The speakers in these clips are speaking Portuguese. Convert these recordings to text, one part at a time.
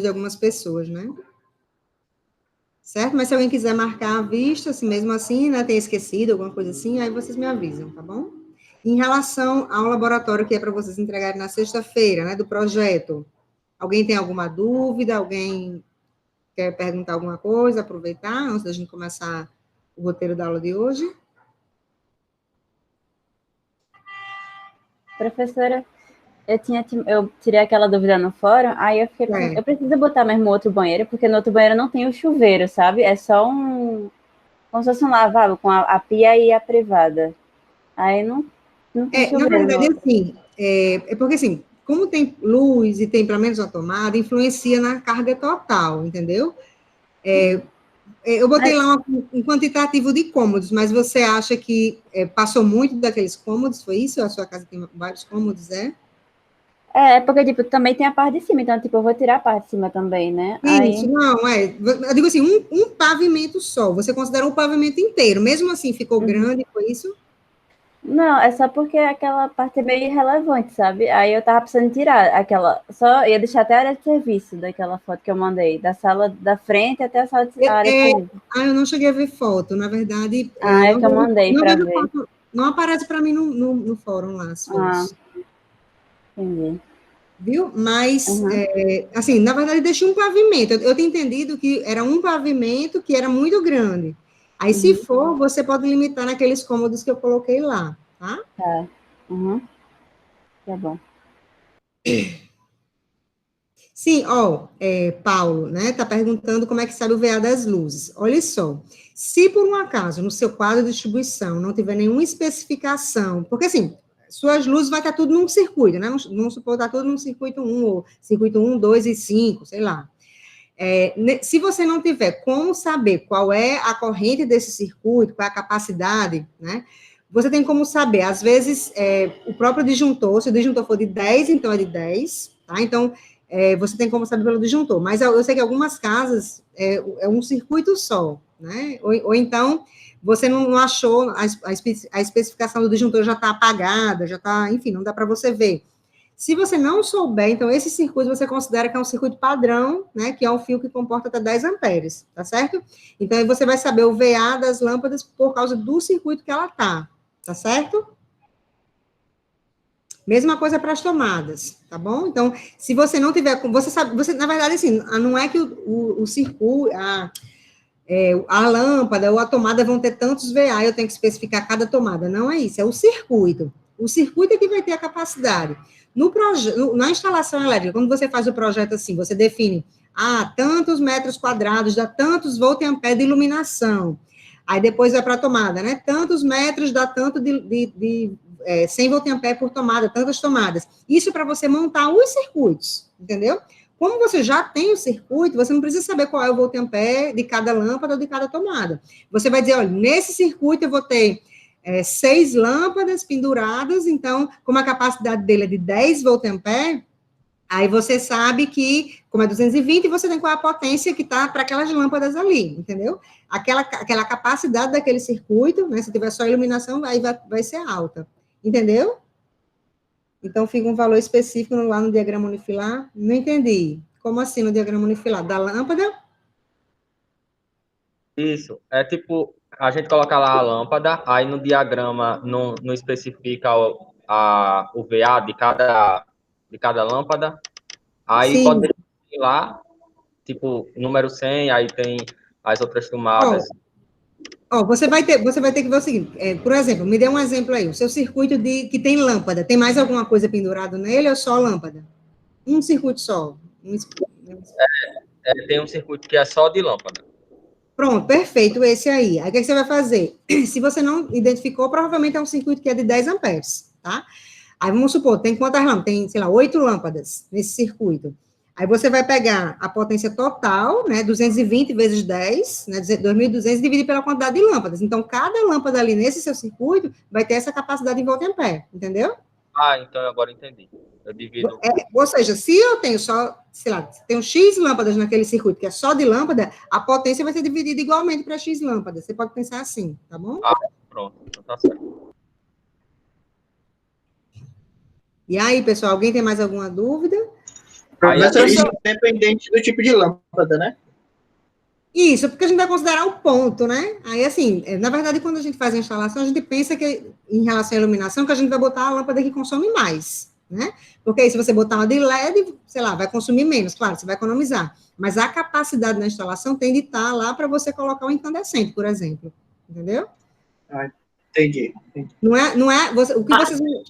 de algumas pessoas, né? Certo? Mas se alguém quiser marcar a vista, se mesmo assim, né, tem esquecido, alguma coisa assim, aí vocês me avisam, tá bom? Em relação ao laboratório que é para vocês entregarem na sexta-feira, né, do projeto, alguém tem alguma dúvida? Alguém quer perguntar alguma coisa, aproveitar, antes da gente começar o roteiro da aula de hoje? Professora, eu tirei aquela dúvida no fórum, aí eu fiquei pensando, eu preciso botar mesmo outro banheiro, porque no outro banheiro não tem o chuveiro, sabe? É só como se fosse um lavabo com a pia e a privada. Aí não tem Na chuveiro no verdade, outro. assim, porque assim, como tem luz e tem pelo menos uma tomada, influencia na carga total, entendeu? Eu botei lá um quantitativo de cômodos, mas você acha que passou muito daqueles cômodos, foi isso? A sua casa tem vários cômodos, Porque, tipo, também tem a parte de cima, então, tipo, eu vou tirar a parte de cima também, né? Isso, não, eu digo assim, um pavimento só, você considera um pavimento inteiro, mesmo assim ficou grande, foi isso? Não, é só porque aquela parte é meio irrelevante, sabe? Aí eu tava precisando tirar aquela. Só ia deixar até a área de serviço daquela foto que eu mandei, da sala da frente até a sala de a área de serviço. Eu não cheguei a ver foto, na verdade, É que eu mandei para ver. foto, não aparece para mim no fórum lá, as fotos. Entendi. Viu? Mas, assim, na verdade, deixei um pavimento. Eu tinha entendido que era um pavimento que era muito grande. Aí, se for, você pode limitar naqueles cômodos que eu coloquei lá, tá? Tá. Tá bom. Sim, Paulo, né, tá perguntando como é que sabe o VA das luzes. Olha só, se por um acaso no seu quadro de distribuição não tiver nenhuma especificação, porque assim, suas luzes vai estar tudo num circuito, né? Vamos supor, está tudo num circuito 1, ou circuito 1, 2 e 5, sei lá. Se você não tiver como saber qual é a corrente desse circuito, qual é a capacidade, né? Você tem como saber, às vezes, o próprio disjuntor, se o disjuntor for de 10, então é de 10, tá? Então, você tem como saber pelo disjuntor, mas eu sei que algumas casas é um circuito só, né? Ou então, você não achou, a especificação do disjuntor já está apagada, já está, enfim, não dá para você ver. Se você não souber, então esse circuito você considera que é um circuito padrão, né, que é um fio que comporta até 10 amperes, tá certo? Então, aí você vai saber o VA das lâmpadas por causa do circuito que ela tá certo? Mesma coisa para as tomadas, tá bom? Então, se você não tiver, você sabe, na verdade, assim, não é que o circuito, a lâmpada ou a tomada vão ter tantos VA, eu tenho que especificar cada tomada, não é isso, é o circuito. O circuito é que vai ter a capacidade. Na instalação elétrica, quando você faz o projeto assim, você define, tantos metros quadrados, dá tantos volt-ampere de iluminação. Aí depois vai para a tomada, né? Tantos metros dá tanto de 100 volt-ampere por tomada, tantas tomadas. Isso para você montar os circuitos, entendeu? Como você já tem o circuito, você não precisa saber qual é o volt-ampere de cada lâmpada ou de cada tomada. Você vai dizer, olha, nesse circuito eu vou ter 6 lâmpadas penduradas, então, como a capacidade dele é de 10 volt-ampere, aí você sabe que, como é 220, você tem qual é a potência que está para aquelas lâmpadas ali, entendeu? Aquela capacidade daquele circuito, né, se tiver só iluminação, aí vai ser alta, entendeu? Então, fica um valor específico lá no diagrama unifilar. Não entendi. Como assim no diagrama unifilar? Da lâmpada? Isso. É tipo, a gente coloca lá a lâmpada, aí no diagrama não especifica o VA de cada lâmpada. Aí Sim. pode ir lá, tipo, número 100, aí tem as outras tomadas. Você vai ter que ver o seguinte, por exemplo, me dê um exemplo aí, o seu circuito que tem lâmpada, tem mais alguma coisa pendurada nele ou só lâmpada? Um circuito só. Tem um circuito que é só de lâmpada. Pronto, perfeito, esse aí. Aí o que você vai fazer? Se você não identificou, provavelmente é um circuito que é de 10 amperes, tá? Aí vamos supor, tem quantas lâmpadas? Tem, sei lá, 8 lâmpadas nesse circuito. Aí você vai pegar a potência total, né, 220 vezes 10, né, 2.200, dividir pela quantidade de lâmpadas. Então, cada lâmpada ali nesse seu circuito vai ter essa capacidade em volt-ampere, entendeu? Então agora entendi. Eu divido. Ou seja, se eu tenho só, sei lá, tenho X lâmpadas naquele circuito que é só de lâmpada, a potência vai ser dividida igualmente para X lâmpadas. Você pode pensar assim, tá bom? Pronto, então tá certo. E aí, pessoal, alguém tem mais alguma dúvida? Professor, isso é dependente do tipo de lâmpada, né? Isso, porque a gente vai considerar o ponto, né? Aí, assim, na verdade, quando a gente faz a instalação, a gente pensa que, em relação à iluminação, que a gente vai botar a lâmpada que consome mais, né? Porque aí, se você botar uma de LED, sei lá, vai consumir menos, claro, você vai economizar. Mas a capacidade na instalação tem de estar lá para você colocar um incandescente, por exemplo. Entendeu? Entendi.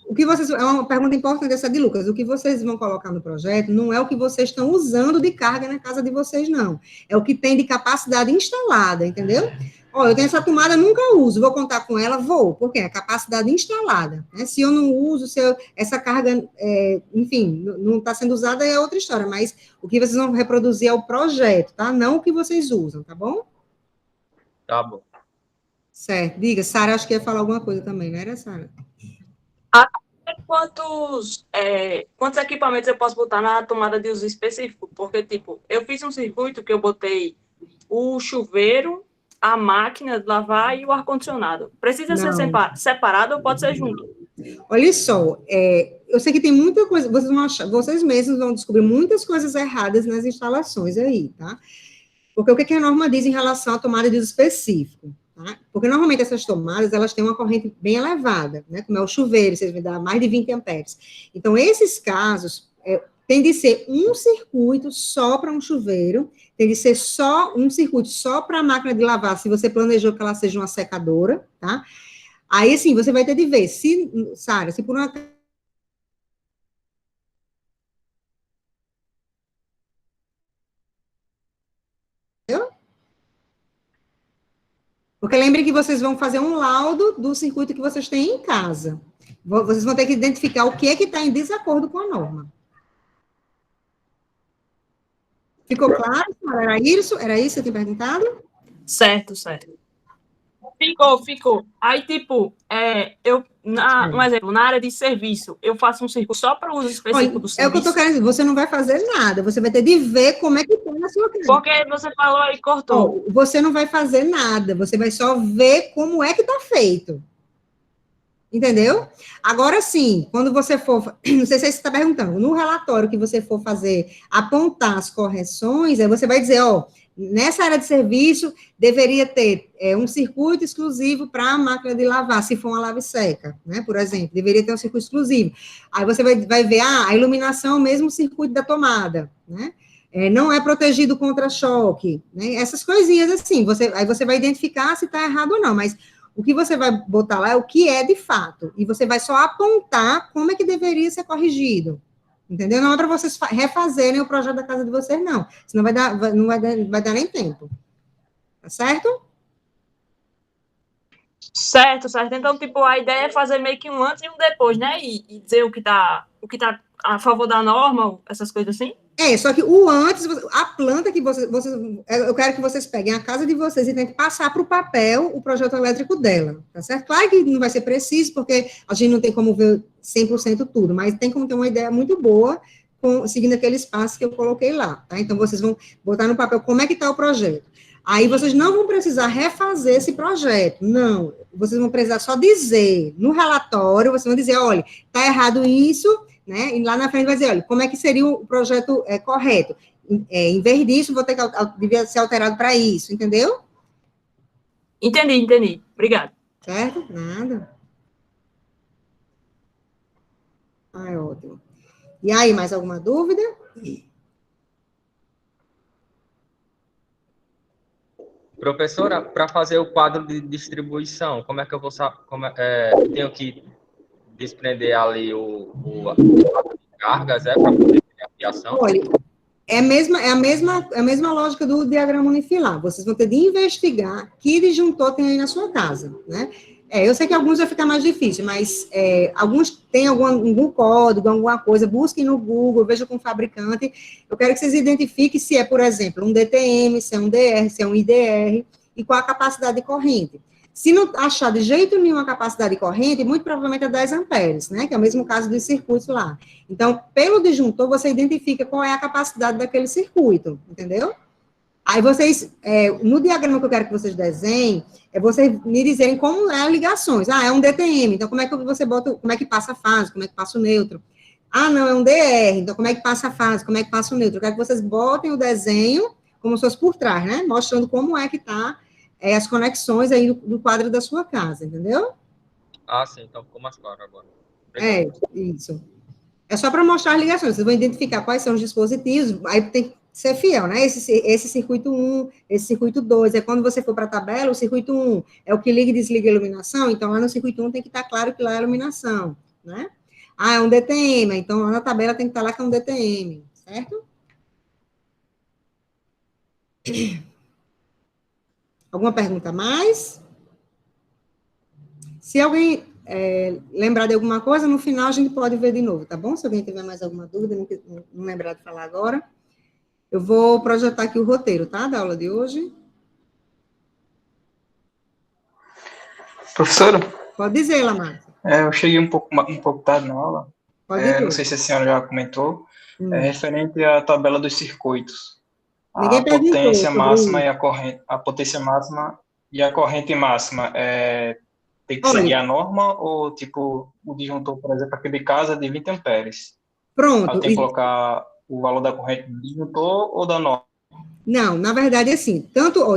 O que vocês, é uma pergunta importante essa de Lucas, o que vocês vão colocar no projeto não é o que vocês estão usando de carga na casa de vocês, não. É o que tem de capacidade instalada, entendeu? Ó, eu tenho essa tomada, nunca uso, vou contar com ela, vou, porque é capacidade instalada, né? Se eu não uso, essa carga, enfim, não está sendo usada, é outra história, mas o que vocês vão reproduzir é o projeto, tá? Não o que vocês usam, tá bom? Tá bom. Certo. Diga, Sara, acho que ia falar alguma coisa também, não era, Sara? Quantos equipamentos eu posso botar na tomada de uso específico? Porque, tipo, eu fiz um circuito que eu botei o chuveiro, a máquina de lavar e o ar-condicionado. Precisa ser separado ou pode ser junto? Olha só, eu sei que tem muita coisa, vocês mesmos vão descobrir muitas coisas erradas nas instalações aí, tá? Porque o que a norma diz em relação à tomada de uso específico? Tá? Porque, normalmente, essas tomadas, elas têm uma corrente bem elevada, né? Como é o chuveiro, vocês vão dar mais de 20 amperes. Então, esses casos, tem de ser um circuito só para um chuveiro, tem de ser só um circuito só para a máquina de lavar, se você planejou que ela seja uma secadora, tá? Aí, sim, você vai ter de ver, Sara, se por uma... Porque lembre que vocês vão fazer um laudo do circuito que vocês têm em casa. Vocês vão ter que identificar o que é que está em desacordo com a norma. Ficou claro? Era isso? Era isso que você tinha perguntado? Certo. Ficou. Aí, tipo, um exemplo, na área de serviço, eu faço um circuito só para uso específico do serviço. É o que eu estou querendo dizer, você não vai fazer nada, você vai ter de ver como é que está na sua casa. Porque você falou aí, cortou. Você não vai fazer nada, você vai só ver como é que está feito. Entendeu? Agora sim, quando você for, não sei se você está perguntando, no relatório que você for fazer, apontar as correções, aí você vai dizer, nessa área de serviço, deveria ter um circuito exclusivo para a máquina de lavar, se for uma lave-seca, né, por exemplo, deveria ter um circuito exclusivo. Aí você vai ver, a iluminação é o mesmo circuito da tomada, né, não é protegido contra choque, né, essas coisinhas assim, aí você vai identificar se está errado ou não, mas o que você vai botar lá é o que é de fato, e você vai só apontar como é que deveria ser corrigido. Entendeu? Não é para vocês refazerem o projeto da casa de vocês, não. Senão não vai dar nem tempo. Tá certo? Certo. Então, tipo, a ideia é fazer meio que um antes e um depois, né? E dizer o que tá a favor da norma, essas coisas assim? Só que o antes, a planta que eu quero que vocês peguem a casa de vocês e tentem passar para o papel o projeto elétrico dela, tá certo? Claro que não vai ser preciso, porque a gente não tem como ver 100% tudo, mas tem como ter uma ideia muito boa seguindo aqueles passos que eu coloquei lá, tá? Então, vocês vão botar no papel como é que está o projeto. Aí, vocês não vão precisar refazer esse projeto, não. Vocês vão precisar só dizer, no relatório, vocês vão dizer, olha, está errado isso, né? E lá na frente vai dizer, olha, como é que seria o projeto correto? Em vez disso, devia ser alterado para isso, entendeu? Entendi. Obrigado. Certo? Nada. Ótimo. E aí, mais alguma dúvida? Professora, para fazer o quadro de distribuição, como é que eu vou saber? Tenho que desprender ali o quadro de cargas, para poder ter a fiação? Olha, é a mesma lógica do diagrama unifilar. Vocês vão ter de investigar que disjuntor tem aí na sua casa, né? Eu sei que alguns vai ficar mais difícil, mas alguns têm algum código, alguma coisa, busquem no Google, vejam com o fabricante. Eu quero que vocês identifiquem se é, por exemplo, um DTM, se é um DR, se é um IDR, e qual a capacidade de corrente. Se não achar de jeito nenhum a capacidade de corrente, muito provavelmente é 10 amperes, né? Que é o mesmo caso dos circuitos lá. Então, pelo disjuntor, você identifica qual é a capacidade daquele circuito, entendeu? Aí vocês, no diagrama que eu quero que vocês desenhem, vocês me dizerem como é as ligações. É um DTM, então como é que você bota, como é que passa a fase, como é que passa o neutro. Ah, não, é um DR, então como é que passa a fase, como é que passa o neutro? Eu quero que vocês botem o desenho como se fosse por trás, né? Mostrando como é que tá as conexões aí do quadro da sua casa, entendeu? Ah, sim, então ficou mais claro agora. É, Obrigado. isso. É só para mostrar as ligações, vocês vão identificar quais são os dispositivos, aí tem que ser fiel, né? Esse circuito 1, esse circuito 2, é quando você for para a tabela, o circuito 1 é o que liga e desliga a iluminação, então lá no circuito 1 tem que estar claro que lá é a iluminação, né? Ah, é um DTM, então lá na tabela tem que estar lá que é um DTM, certo? Alguma pergunta a mais? Se alguém lembrar de alguma coisa, no final a gente pode ver de novo, tá bom? Se alguém tiver mais alguma dúvida, não lembrar de falar agora. Eu vou projetar aqui o roteiro, tá? Da aula de hoje. Professora? Pode dizer, Lamar. Eu cheguei um pouco tarde na aula. Pode dizer. Não sei se a senhora já comentou. É referente à tabela dos circuitos. Ninguém perguntou. Potência máxima e a potência máxima e a corrente máxima tem que seguir a norma ou, tipo, o disjuntor, por exemplo, aqui de casa é de 20 amperes? Pronto. Tem que colocar o valor da corrente do disjuntor ou da norma? Não, na verdade, assim,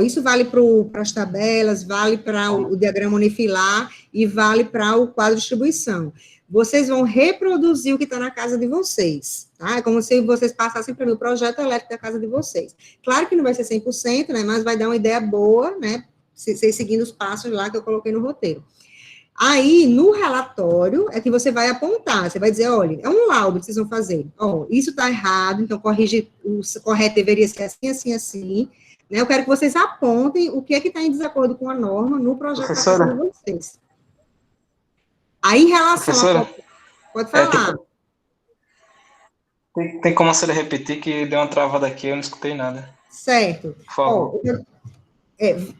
isso vale para as tabelas, vale para o diagrama unifilar e vale para o quadro de distribuição. Vocês vão reproduzir o que está na casa de vocês, tá? É como se vocês passassem para mim o projeto elétrico da casa de vocês. Claro que não vai ser 100%, né, mas vai dar uma ideia boa, né, vocês seguindo os passos lá que eu coloquei no roteiro. Aí, no relatório, é que você vai apontar, você vai dizer, olha, é um laudo que vocês vão fazer, isso está errado, então corrigir, o correto deveria ser assim, assim, assim, né? Eu quero que vocês apontem o que é que está em desacordo com a norma no projeto de vocês. Aí, em relação pode falar. Tem como a senhora repetir que deu uma travada aqui, eu não escutei nada. Certo. Por favor.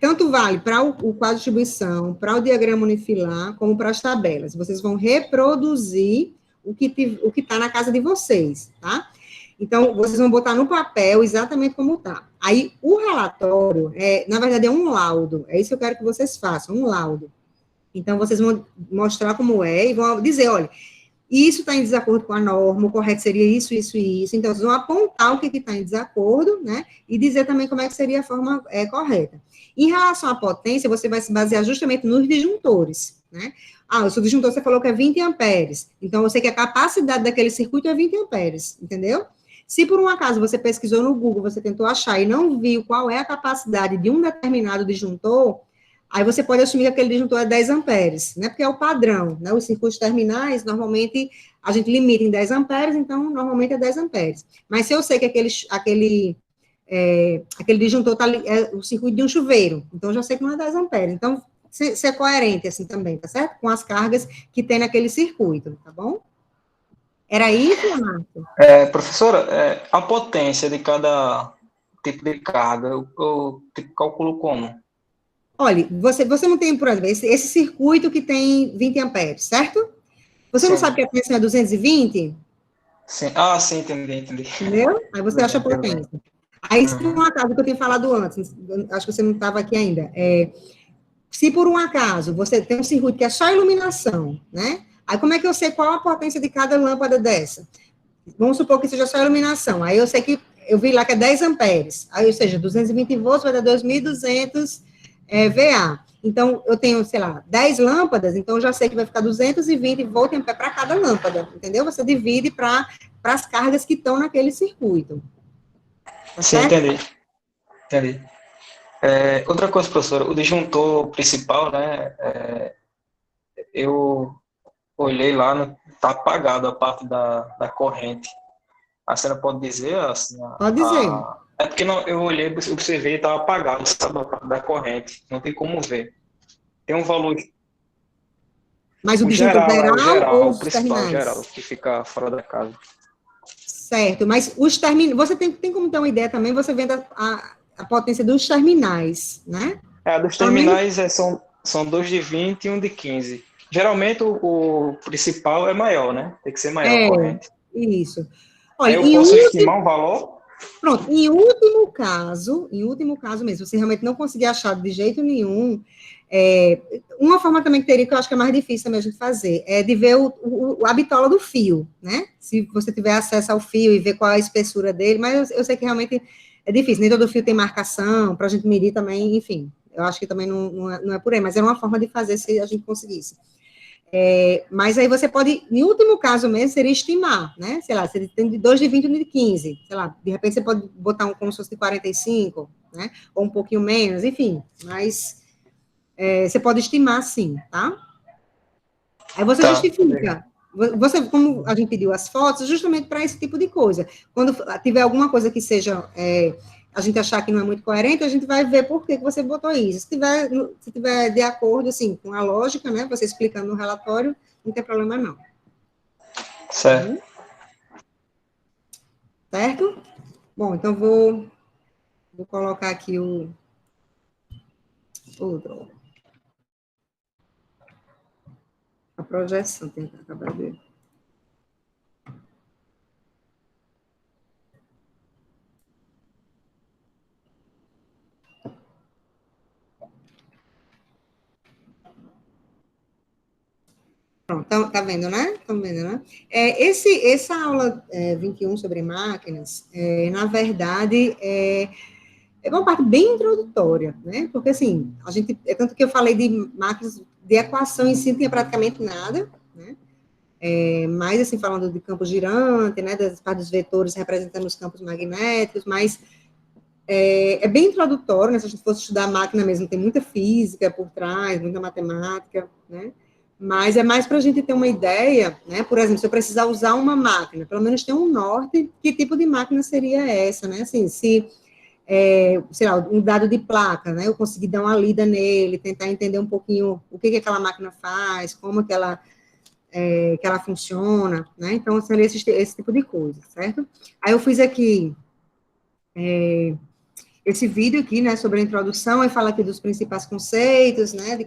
Tanto vale para o quadro de distribuição, para o diagrama unifilar, como para as tabelas. Vocês vão reproduzir o que está na casa de vocês, tá? Então, vocês vão botar no papel exatamente como está. Aí, o relatório, na verdade, é um laudo. É isso que eu quero que vocês façam, um laudo. Então, vocês vão mostrar como é e vão dizer, olha, isso está em desacordo com a norma, o correto seria isso, isso e isso. Então, vocês vão apontar o que está em desacordo, né? E dizer também como é que seria a forma correta. Em relação à potência, você vai se basear justamente nos disjuntores, né? O seu disjuntor, você falou que é 20 amperes. Então, eu sei que a capacidade daquele circuito é 20 amperes, entendeu? Se, por um acaso, você pesquisou no Google, você tentou achar e não viu qual é a capacidade de um determinado disjuntor, aí você pode assumir que aquele disjuntor é 10 amperes, né? Porque é o padrão, né? Os circuitos terminais, normalmente, a gente limita em 10 amperes, então, normalmente é 10 amperes. Mas se eu sei que aquele disjuntor é o circuito de um chuveiro, então, eu já sei que não é 10 amperes. Então, ser coerente, assim, também, tá certo? Com as cargas que tem naquele circuito, tá bom? Era isso, Marco? Professora, a potência de cada tipo de carga, eu calculo como? Olha, você não tem, por exemplo, esse circuito que tem 20 amperes, certo? Você não sabe que a potência é 220? Sim. Sim, entendi. Entendeu? Aí você acha a potência. Aí, se por um acaso, que eu tinha falado antes, acho que você não estava aqui ainda, se por um acaso você tem um circuito que é só iluminação, né? Aí, como é que eu sei qual a potência de cada lâmpada dessa? Vamos supor que seja só iluminação. Aí, eu sei que, eu vi lá que é 10 amperes. Aí, ou seja, 220 volts vai dar 2.200 VA. Então, eu tenho, sei lá, 10 lâmpadas, então eu já sei que vai ficar 220 volts ampere para cada lâmpada, entendeu? Você divide para as cargas que estão naquele circuito. Tá Sim, certo? entendi. Outra coisa, professora, o disjuntor principal, né, eu olhei lá, tá apagado a parte da corrente. A senhora pode dizer, assim... Pode dizer. É porque eu olhei, observei e estava apagado, sabe, a parte da corrente. Não tem como ver. Tem um valor... Mas o disjuntor geral ou os principal, terminais? geral, que fica fora da casa. Certo, mas os terminais... Você tem como ter uma ideia também, você vendo a potência dos terminais, né? Dos terminais são 2 de 20 e 1 de 15. Geralmente o principal é maior, né? Tem que ser maior a corrente. Isso. Olha, eu posso estimar um valor? Pronto, em último caso mesmo, se realmente não conseguir achar de jeito nenhum, uma forma também que teria, que eu acho que é mais difícil também a gente fazer, é de ver a bitola do fio, né? Se você tiver acesso ao fio e ver qual é a espessura dele, mas eu sei que realmente é difícil, nem todo fio tem marcação, para a gente medir também, enfim, eu acho que também não é por aí, mas é uma forma de fazer se a gente conseguisse. Mas aí você pode, em último caso mesmo, seria estimar, né? Sei lá, se ele tem de 2 de 20 e de 15, sei lá, de repente você pode botar como se fosse de 45, né? Ou um pouquinho menos, enfim, mas você pode estimar sim, tá? Aí você justifica. Você, como a gente pediu as fotos, justamente para esse tipo de coisa. Quando tiver alguma coisa que seja, a gente achar que não é muito coerente, a gente vai ver por que você botou isso. Se tiver de acordo, assim, com a lógica, né, você explicando no relatório, não tem problema não. Certo. Certo? Bom, então vou colocar aqui a projeção, tem que acabar de... Pronto, tá vendo, né? Estão vendo, né? Essa aula 21 sobre máquinas, na verdade, é uma parte bem introdutória, né? Porque, assim, tanto que eu falei de máquinas, de equação em si, não tinha praticamente nada, né? Mais, assim, falando de campo girante, né? Das partes dos vetores representando os campos magnéticos, mas é bem introdutório, né? Se a gente fosse estudar a máquina mesmo, tem muita física por trás, muita matemática, né? Mas é mais para a gente ter uma ideia, né? Por exemplo, se eu precisar usar uma máquina, pelo menos ter um norte, que tipo de máquina seria essa, né? Assim, sei lá, um dado de placa, né? Eu conseguir dar uma lida nele, tentar entender um pouquinho o que aquela máquina faz, como que ela funciona, né? Então, seria esse tipo de coisa, certo? Aí eu fiz aqui esse vídeo aqui, né, sobre a introdução, aí fala aqui dos principais conceitos, né,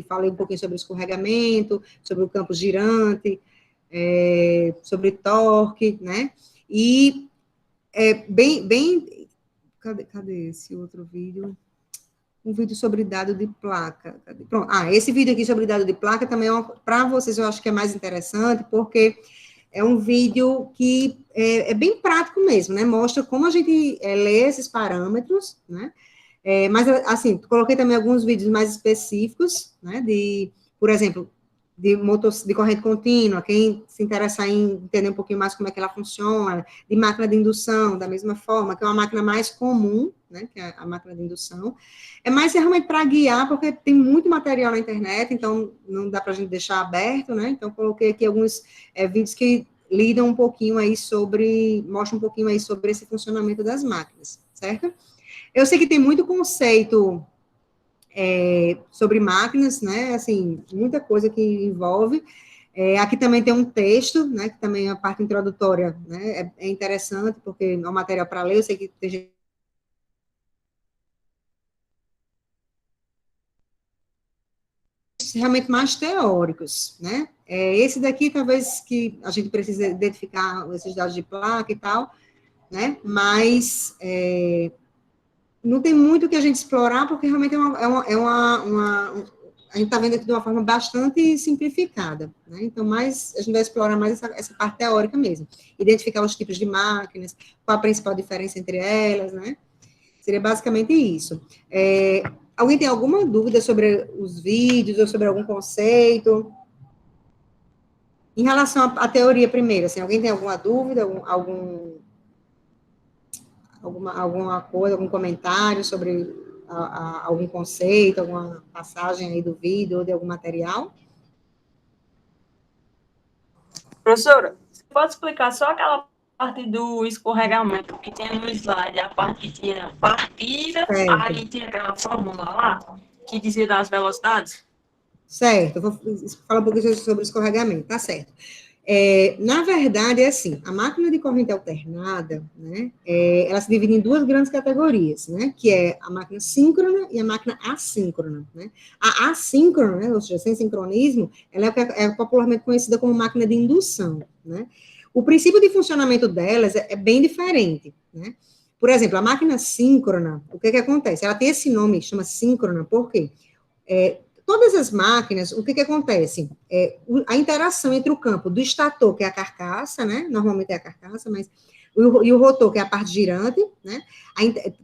falei um pouquinho sobre o escorregamento, sobre o campo girante, sobre torque, né, e cadê esse outro vídeo? Um vídeo sobre dado de placa. Pronto. Esse vídeo aqui sobre dado de placa também para vocês eu acho que é mais interessante, porque é um vídeo que é bem prático mesmo, né? Mostra como a gente lê esses parâmetros, né? Mas, assim, coloquei também alguns vídeos mais específicos, né? Por exemplo, de corrente contínua, quem se interessar em entender um pouquinho mais como é que ela funciona, de máquina de indução, da mesma forma, que é uma máquina mais comum, né? Que é a máquina de indução. É mais realmente para guiar, porque tem muito material na internet, então não dá para a gente deixar aberto, né? Então, coloquei aqui alguns vídeos que lidam um pouquinho aí mostram um pouquinho aí sobre esse funcionamento das máquinas, certo? Eu sei que tem muito conceito sobre máquinas, né? Assim, muita coisa que envolve. Aqui também tem um texto, né? Que também é a parte introdutória, né? É interessante, porque é um material para ler, eu sei que tem gente realmente mais teóricos, né? Esse daqui, talvez, que a gente precise identificar esses dados de placa e tal, né? Mas não tem muito que a gente explorar, porque realmente a gente está vendo aqui de uma forma bastante simplificada, né? Então, a gente vai explorar mais essa parte teórica mesmo. Identificar os tipos de máquinas, qual a principal diferença entre elas, né? Seria basicamente isso. Alguém tem alguma dúvida sobre os vídeos ou sobre algum conceito? Em relação à teoria primeiro, assim, alguém tem alguma dúvida, alguma coisa, algum comentário sobre algum conceito, alguma passagem aí do vídeo ou de algum material? Professora, você pode explicar só aquela parte do escorregamento que tem no slide, a parte que tinha partida, aí tinha aquela fórmula lá, que dizia das velocidades? Certo, eu vou falar um pouquinho sobre escorregamento, tá certo. Na verdade, é assim, a máquina de corrente alternada, né, ela se divide em duas grandes categorias, né, que é a máquina síncrona e a máquina assíncrona, né. A assíncrona, né, ou seja, sem sincronismo, ela é popularmente conhecida como máquina de indução, né. O princípio de funcionamento delas é bem diferente, né? Por exemplo, a máquina síncrona, o que acontece? Ela tem esse nome, chama síncrona, por quê? Todas as máquinas, o que acontece? A interação entre o campo do estator, que é a carcaça, né? Normalmente é a carcaça, mas e o rotor, que é a parte girante, né?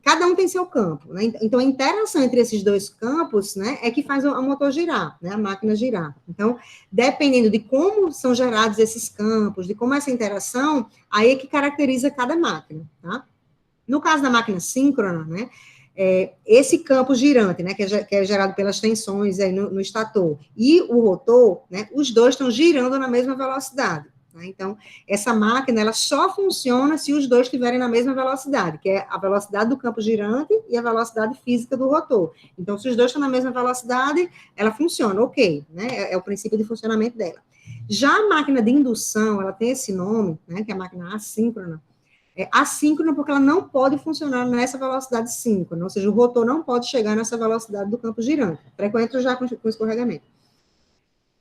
Cada um tem seu campo, né? Então, a interação entre esses dois campos, né, é que faz o motor girar, né? A máquina girar. Então, dependendo de como são gerados esses campos, de como essa interação, aí é que caracteriza cada máquina, tá? No caso da máquina síncrona, né, esse campo girante, né, que é gerado pelas tensões aí no estator, e o rotor, né, os dois estão girando na mesma velocidade. Né? Então, essa máquina, ela só funciona se os dois estiverem na mesma velocidade, que é a velocidade do campo girante e a velocidade física do rotor. Então, se os dois estão na mesma velocidade, ela funciona, ok, né, é o princípio de funcionamento dela. Já a máquina de indução, ela tem esse nome, né, que é a máquina assíncrona. Assíncrona porque ela não pode funcionar nessa velocidade síncrona, ou seja, o rotor não pode chegar nessa velocidade do campo girante, frequente já com escorregamento.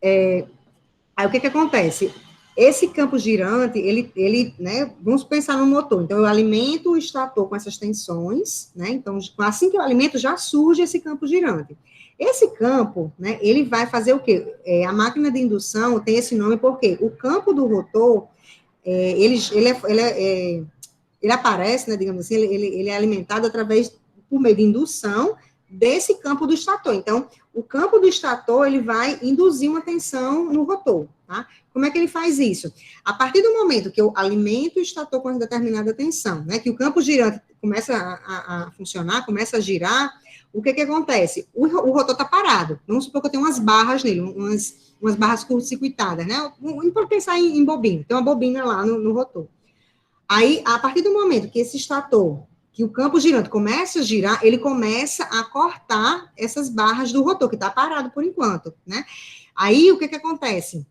Aí o que acontece? Esse campo girante, ele, né, vamos pensar no motor, então eu alimento o estator com essas tensões, né, então assim que eu alimento já surge esse campo girante. Esse campo, né, ele vai fazer o quê? A máquina de indução tem esse nome porque o campo do rotor, ele aparece, né, digamos assim, ele é alimentado por meio de indução desse campo do estator. Então, o campo do estator, ele vai induzir uma tensão no rotor, tá? Como é que ele faz isso? A partir do momento que eu alimento o estator com uma determinada tensão, né, que o campo girante começa a funcionar, começa a girar, o que acontece? O rotor está parado. Vamos supor que eu tenho umas barras nele, umas barras curto-circuitadas, né? Para pensar em bobina, tem uma bobina lá no rotor. Aí, a partir do momento que esse estator, que o campo girante começa a girar, ele começa a cortar essas barras do rotor, que está parado por enquanto, né? Aí, o que acontece?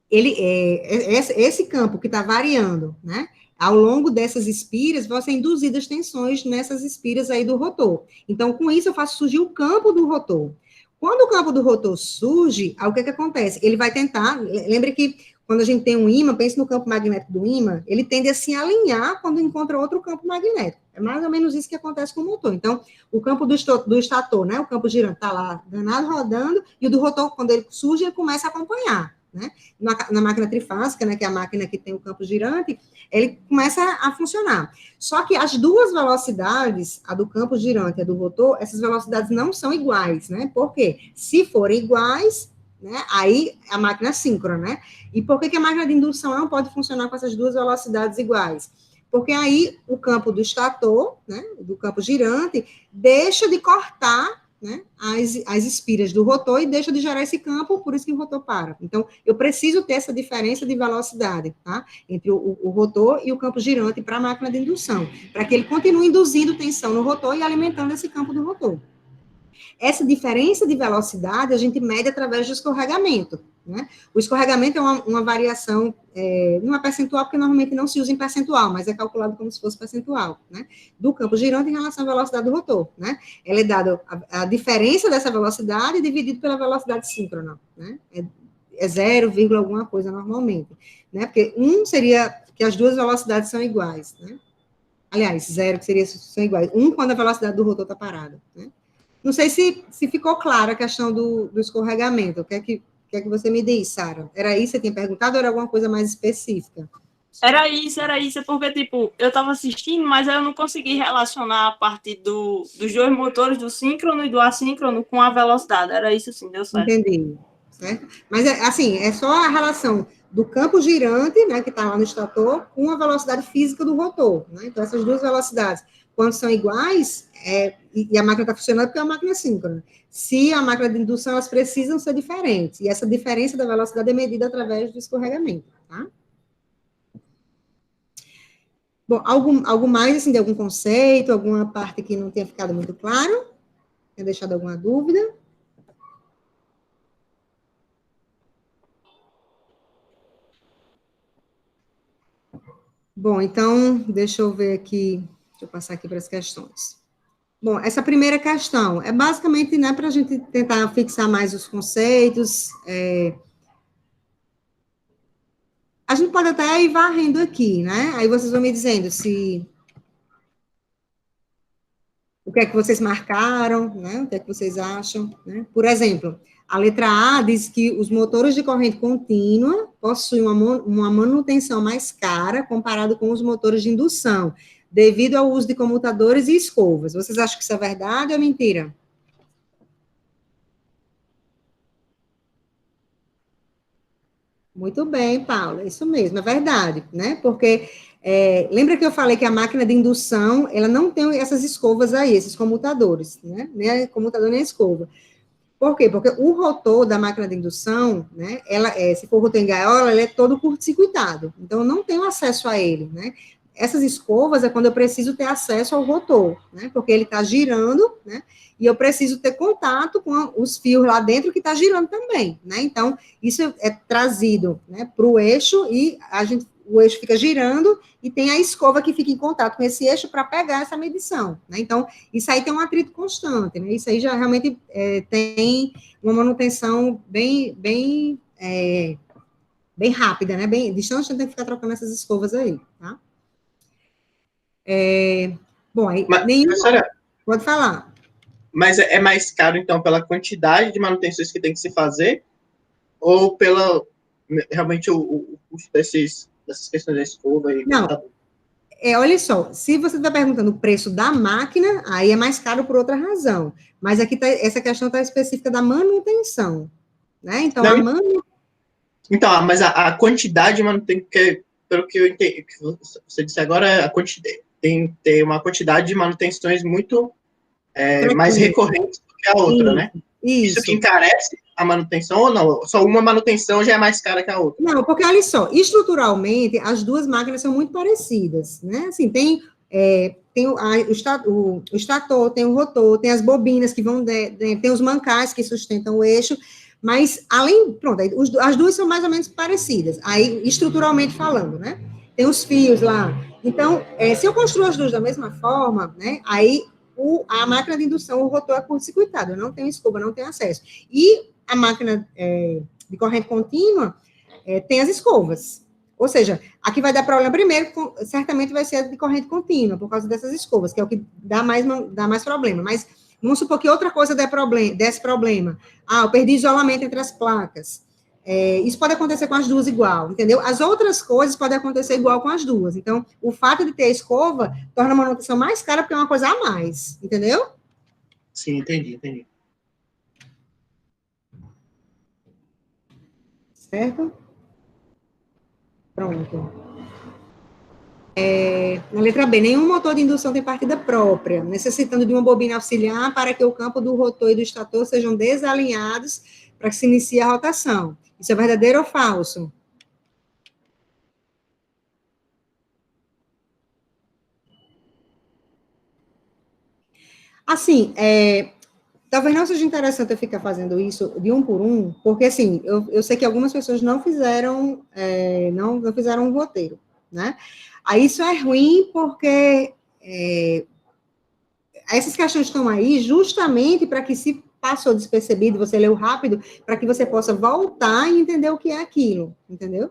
Esse campo que está variando, né? Ao longo dessas espiras, vão ser induzidas tensões nessas espiras aí do rotor. Então, com isso, eu faço surgir o campo do rotor. Quando o campo do rotor surge, aí o que acontece? Ele vai tentar, lembre que quando a gente tem um ímã, pense no campo magnético do ímã, ele tende a se alinhar quando encontra outro campo magnético. É mais ou menos isso que acontece com o motor. Então, o campo do estator, né, o campo girante está lá, danado, rodando, e o do rotor, quando ele surge, ele começa a acompanhar. Né? Na máquina trifásica, né, que é a máquina que tem o campo girante, ele começa a funcionar. Só que as duas velocidades, a do campo girante e a do rotor, essas velocidades não são iguais, né? Por quê? Se forem iguais, né, aí a máquina é síncrona, né? E por que a máquina de indução não pode funcionar com essas duas velocidades iguais? Porque aí o campo do estator, né, do campo girante, deixa de cortar, né, as espiras do rotor e deixa de gerar esse campo, por isso que o rotor para. Então, eu preciso ter essa diferença de velocidade, tá? Entre o rotor e o campo girante para a máquina de indução, para que ele continue induzindo tensão no rotor e alimentando esse campo do rotor. Essa diferença de velocidade a gente mede através do escorregamento, né? O escorregamento é uma variação, não é percentual, porque normalmente não se usa em percentual, mas é calculado como se fosse percentual, né? Do campo girante em relação à velocidade do rotor, né? Ela é dada a diferença dessa velocidade dividido pela velocidade síncrona, né? É 0, alguma coisa normalmente, né? Porque seria que as duas velocidades são iguais, né? Aliás, 0 que são iguais. Quando a velocidade do rotor está parada, né? Não sei se ficou clara a questão do escorregamento. O que é que você me diz, Sara? Era isso que você tinha perguntado ou era alguma coisa mais específica? Era isso, porque, tipo, eu estava assistindo, mas eu não consegui relacionar a parte dos dois motores, do síncrono e do assíncrono, com a velocidade. Era isso, sim, deu certo. Entendi, certo? Mas, assim, é só a relação do campo girante, né, que está lá no estator, com a velocidade física do rotor, né? Então, essas duas velocidades, quando são iguais, e a máquina está funcionando porque é uma máquina síncrona. Se a máquina de indução, elas precisam ser diferentes, e essa diferença da velocidade é medida através do escorregamento, tá? Bom, algo mais, assim, de algum conceito, alguma parte que não tenha ficado muito claro? Tenha deixado alguma dúvida? Bom, então, deixa eu ver aqui, deixa eu passar aqui para as questões. Bom, essa primeira questão é basicamente, né, para a gente tentar fixar mais os conceitos, A gente pode até ir varrendo aqui, né? Aí vocês vão me dizendo se... O que é que vocês marcaram, né? O que é que vocês acham, né? Por exemplo, a letra A diz que os motores de corrente contínua possuem uma manutenção mais cara comparado com os motores de indução, devido ao uso de comutadores e escovas. Vocês acham que isso é verdade ou mentira? Muito bem, Paula, isso mesmo, é verdade, né? Porque lembra que eu falei que a máquina de indução, ela não tem essas escovas aí, esses comutadores, né? Nem comutador nem escova. Por quê? Porque o rotor da máquina de indução, né? Se for rotor em gaiola, ele é todo curto-circuitado, então eu não tenho acesso a ele, né? Essas escovas é quando eu preciso ter acesso ao rotor, né? Porque ele está girando, né? E eu preciso ter contato com os fios lá dentro que está girando também, né? Então, isso é trazido, né, para o eixo e o eixo fica girando e tem a escova que fica em contato com esse eixo para pegar essa medição, né? Então, isso aí tem um atrito constante, né? Isso aí já realmente tem uma manutenção bem rápida, né? Bem distante, tem que ficar trocando essas escovas aí, tá? Bom, aí pode falar. Mas é mais caro, então, pela quantidade de manutenções que tem que se fazer, ou pela realmente o custo dessas questões da escova? Não, olha só, se você está perguntando o preço da máquina, aí é mais caro por outra razão. Mas aqui essa questão está específica da manutenção, né? Então, Então, mas a quantidade de manutenção, pelo que eu entendi, que você disse agora, a quantidade, tem uma quantidade de manutenções muito mais recorrentes do que a outra, né? Isso que encarece a manutenção ou não? Só uma manutenção já é mais cara que a outra? Não, porque olha só, estruturalmente, as duas máquinas são muito parecidas, né? Assim, tem o estator, tem o rotor, tem as bobinas que vão, tem os mancais que sustentam o eixo, mas pronto, as duas são mais ou menos parecidas, aí, estruturalmente falando, né? Tem os fios lá. Então, se eu construo as duas da mesma forma, né? Aí, a máquina de indução, o rotor é curto-circuitado, eu não tenho escova, não tenho acesso. E a máquina de corrente contínua tem as escovas. Ou seja, aqui vai dar problema primeiro, certamente vai ser a de corrente contínua, por causa dessas escovas, que é o que dá mais problema. Mas vamos supor que outra coisa desse problema. Eu perdi isolamento entre as placas. Isso pode acontecer com as duas igual, entendeu? As outras coisas podem acontecer igual com as duas. Então, o fato de ter a escova torna a manutenção mais cara, porque é uma coisa a mais, entendeu? Sim, entendi. Certo? Pronto. Na letra B, nenhum motor de indução tem partida própria, necessitando de uma bobina auxiliar para que o campo do rotor e do estator sejam desalinhados para que se inicie a rotação. Isso é verdadeiro ou falso? Assim, talvez não seja interessante eu ficar fazendo isso de um por um, porque, assim, eu sei que algumas pessoas não fizeram um roteiro, né? Aí isso é ruim porque essas questões estão aí justamente para que, se passou despercebido, você leu rápido, para que você possa voltar e entender o que é aquilo, entendeu?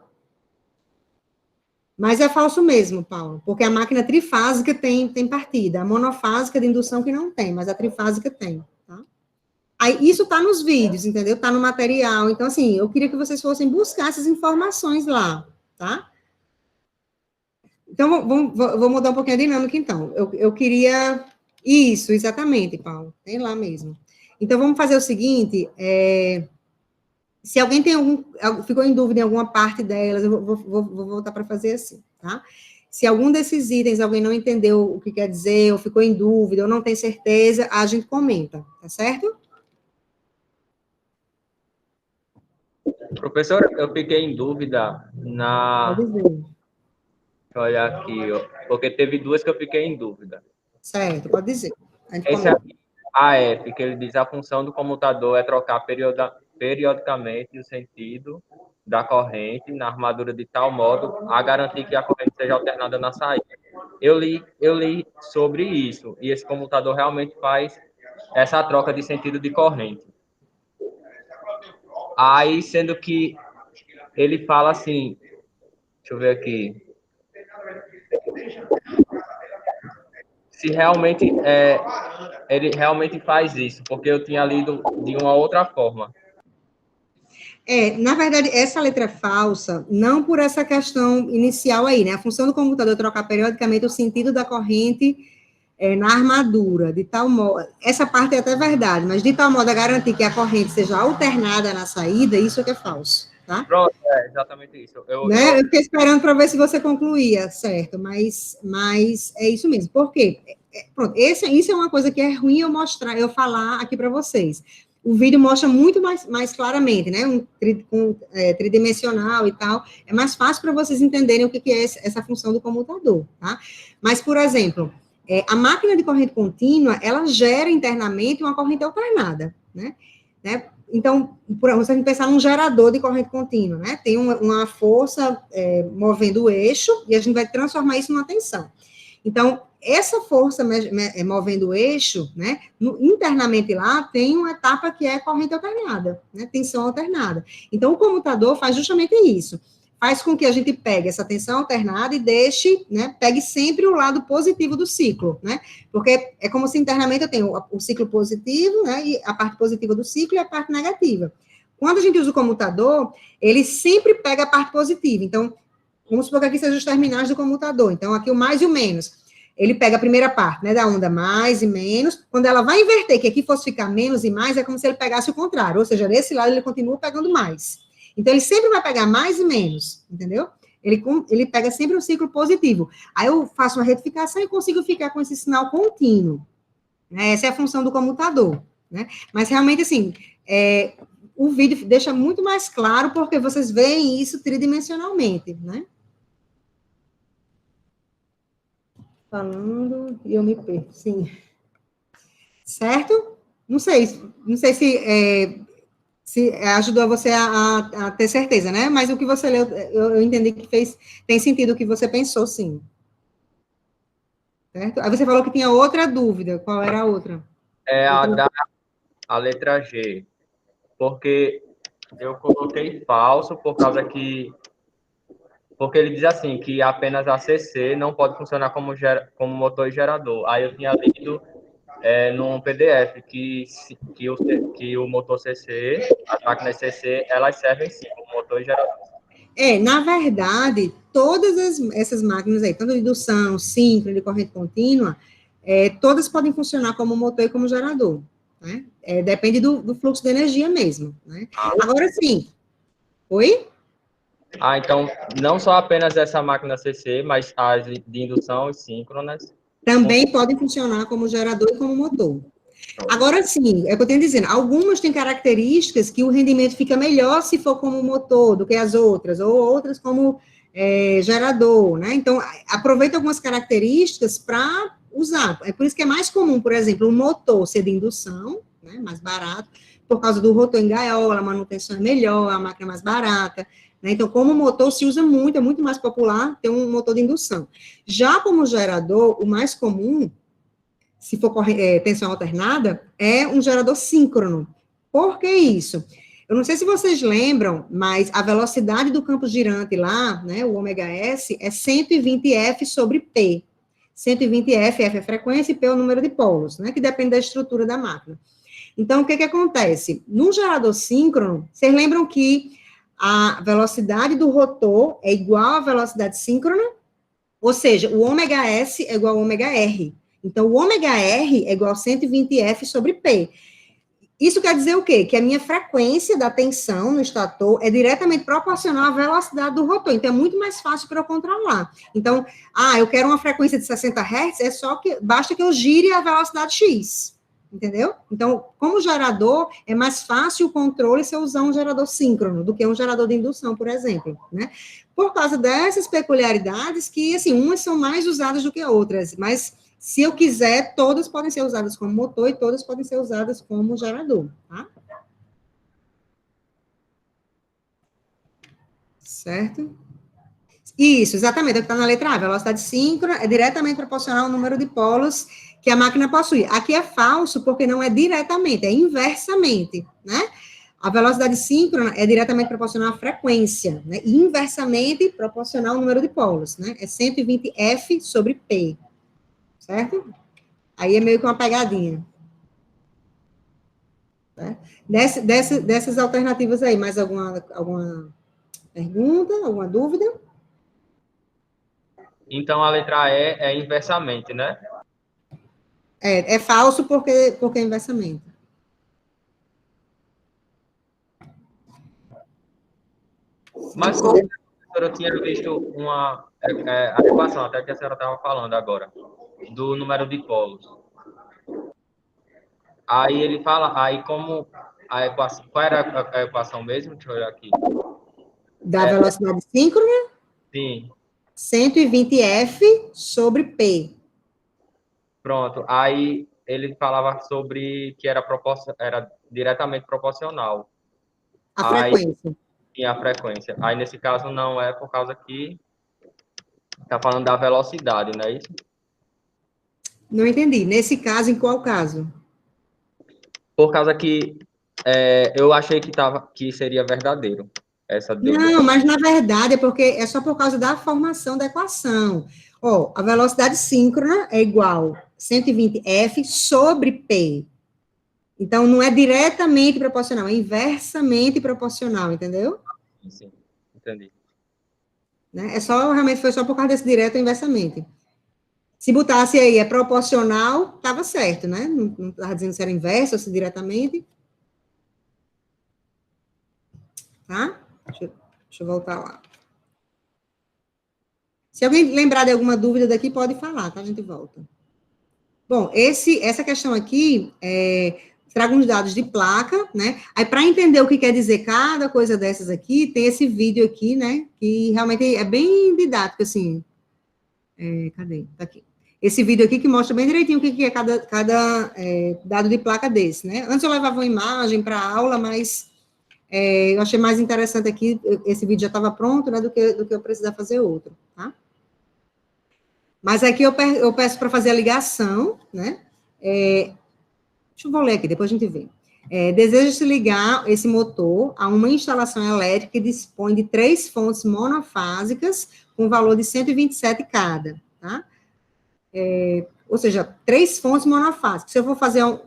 Mas é falso mesmo, Paulo, porque a máquina trifásica tem partida, a monofásica de indução que não tem, mas a trifásica tem, tá? Aí, isso está nos vídeos, entendeu? Está no material. Então, assim, eu queria que vocês fossem buscar essas informações lá, tá? Então, vou mudar um pouquinho a dinâmica, então. Eu queria... Isso, exatamente, Paulo. Tem lá mesmo. Então, vamos fazer o seguinte, se alguém ficou em dúvida em alguma parte delas, eu vou voltar para fazer assim, tá? Se algum desses itens alguém não entendeu o que quer dizer, ou ficou em dúvida, ou não tem certeza, a gente comenta, tá certo? Professora, eu fiquei em dúvida Pode dizer. Olha aqui, porque teve duas que eu fiquei em dúvida. Certo, pode dizer. Esse aqui, AF, que ele diz a função do comutador é trocar periodicamente o sentido da corrente na armadura de tal modo a garantir que a corrente seja alternada na saída. Eu li sobre isso, e esse comutador realmente faz essa troca de sentido de corrente. Aí, sendo que ele fala assim, Deixa eu ver aqui. Se realmente ele realmente faz isso, porque eu tinha lido de uma outra forma. Na verdade, essa letra é falsa, não por essa questão inicial aí, né? A função do computador é trocar periodicamente o sentido da corrente na armadura, de tal modo... Essa parte é até verdade, mas de tal modo a garantir que a corrente seja alternada na saída, isso é que é falso, tá? Pronto, é exatamente isso. Eu fiquei esperando para ver se você concluía, certo? Mas é isso mesmo. Por quê? Pronto, isso é uma coisa que é ruim eu falar aqui para vocês. O vídeo mostra muito mais claramente, né? Tridimensional e tal. É mais fácil para vocês entenderem o que é essa função do comutador, tá? Mas, por exemplo, a máquina de corrente contínua, ela gera internamente uma corrente alternada, né? Então, se a gente pensar num gerador de corrente contínua, né? Tem uma força movendo o eixo e a gente vai transformar isso numa tensão. Então, essa força movendo o eixo, né? Internamente lá, tem uma etapa que é corrente alternada, né? Tensão alternada. Então, o comutador faz justamente isso. Faz com que a gente pegue essa tensão alternada e pegue sempre o lado positivo do ciclo, né? Porque é como se internamente eu tenho o ciclo positivo, né? E a parte positiva do ciclo e a parte negativa. Quando a gente usa o comutador, ele sempre pega a parte positiva. Então, vamos supor que aqui sejam os terminais do comutador. Então, aqui o mais e o menos. Ele pega a primeira parte, né, da onda mais e menos. Quando ela vai inverter, que aqui fosse ficar menos e mais, é como se ele pegasse o contrário. Ou seja, desse lado ele continua pegando mais. Então, ele sempre vai pegar mais e menos, entendeu? Ele pega sempre um ciclo positivo. Aí eu faço uma retificação e consigo ficar com esse sinal contínuo. Né? Essa é a função do comutador. Né? Mas, realmente, assim, o vídeo deixa muito mais claro, porque vocês veem isso tridimensionalmente, né? Falando e eu me perco, sim. Certo? Não sei se ajudou você a ter certeza, né? Mas o que você leu, eu entendi que tem sentido o que você pensou, sim. Certo? Aí você falou que tinha outra dúvida. Qual era a outra? A letra G. Porque eu coloquei falso por causa que... Porque ele diz assim, que apenas a CC não pode funcionar como motor e gerador. Aí eu tinha lido num PDF que o motor CC, as máquinas CC, elas servem sim como motor e gerador. Na verdade, todas essas máquinas aí, tanto de indução, síncrona, de corrente contínua, todas podem funcionar como motor e como gerador. Né? Depende do fluxo de energia mesmo. Né? Agora sim. Oi? Então, não só apenas essa máquina CC, mas as de indução e síncronas. Também podem funcionar como gerador e como motor. Agora, sim, é o que eu tenho dizendo, algumas têm características que o rendimento fica melhor se for como motor do que as outras, ou outras como gerador, né? Então, aproveita algumas características para usar. É por isso que é mais comum, por exemplo, o motor ser de indução, né, mais barato, por causa do rotor em gaiola, a manutenção é melhor, a máquina é mais barata. Então, como motor se usa muito, é muito mais popular ter um motor de indução. Já como gerador, o mais comum, se for tensão alternada, é um gerador síncrono. Por que isso? Eu não sei se vocês lembram, mas a velocidade do campo girante lá, né, o ômega S, é 120F sobre P. 120F, F é a frequência e P é o número de polos, né, que depende da estrutura da máquina. Então, o que acontece? No gerador síncrono, vocês lembram que a velocidade do rotor é igual à velocidade síncrona, ou seja, o ômega S é igual ao ômega R. Então, o ômega R é igual a 120F sobre P. Isso quer dizer o quê? Que a minha frequência da tensão no estator é diretamente proporcional à velocidade do rotor. Então, é muito mais fácil para eu controlar. Então, eu quero uma frequência de 60 Hz, basta que eu gire a velocidade X. Entendeu? Então, como gerador, é mais fácil o controle se eu usar um gerador síncrono do que um gerador de indução, por exemplo, né? Por causa dessas peculiaridades que, assim, umas são mais usadas do que outras, mas se eu quiser, todas podem ser usadas como motor e todas podem ser usadas como gerador, tá? Certo? Isso, exatamente, é o que está na letra A. A velocidade síncrona é diretamente proporcional ao número de polos que a máquina possui. Aqui é falso porque não é diretamente, é inversamente, né? A velocidade síncrona é diretamente proporcional à frequência, né? E inversamente proporcional ao número de polos, né? É 120F sobre P, certo? Aí é meio que uma pegadinha. Né? Dessas alternativas aí, mais alguma pergunta, alguma dúvida? Então, a letra E é inversamente, né? É falso porque é inversamente. Mas como eu tinha visto uma adequação, até que a senhora estava falando agora, do número de polos. Aí ele fala, aí como a equação, qual era a equação mesmo? Deixa eu olhar aqui. Da velocidade síncrona? Sim. 120F sobre P. Pronto. Aí ele falava sobre que era diretamente proporcional. A frequência. E a frequência. Aí, nesse caso, não é por causa que está falando da velocidade, não é isso? Não entendi. Nesse caso, em qual caso? Por causa que eu achei que seria verdadeiro essa dúvida. Não, mas na verdade é porque é só por causa da formação da equação. Ó, a velocidade síncrona é igual 120F sobre P. Então, não é diretamente proporcional, é inversamente proporcional, entendeu? Sim, entendi. Né? Realmente foi só por causa desse direto e inversamente. Se botasse aí, é proporcional, estava certo, né? Não estava dizendo se era inverso ou se diretamente. Tá? Deixa eu voltar lá. Se alguém lembrar de alguma dúvida daqui, pode falar, tá? A gente volta. Bom, essa questão aqui traga uns dados de placa, né? Aí, para entender o que quer dizer cada coisa dessas aqui, tem esse vídeo aqui, né? Que realmente é bem didático, assim. Cadê? Tá aqui. Esse vídeo aqui que mostra bem direitinho o que é cada dado de placa desse, né? Antes eu levava uma imagem para a aula, mas eu achei mais interessante aqui, esse vídeo já estava pronto, né? Do que eu precisar fazer outro, tá? Mas aqui eu peço para fazer a ligação, né? Deixa eu ler aqui, depois a gente vê. Deseja-se ligar esse motor a uma instalação elétrica que dispõe de 3 fontes monofásicas com valor de 127 cada, tá? Ou seja, 3 fontes monofásicas. Se eu for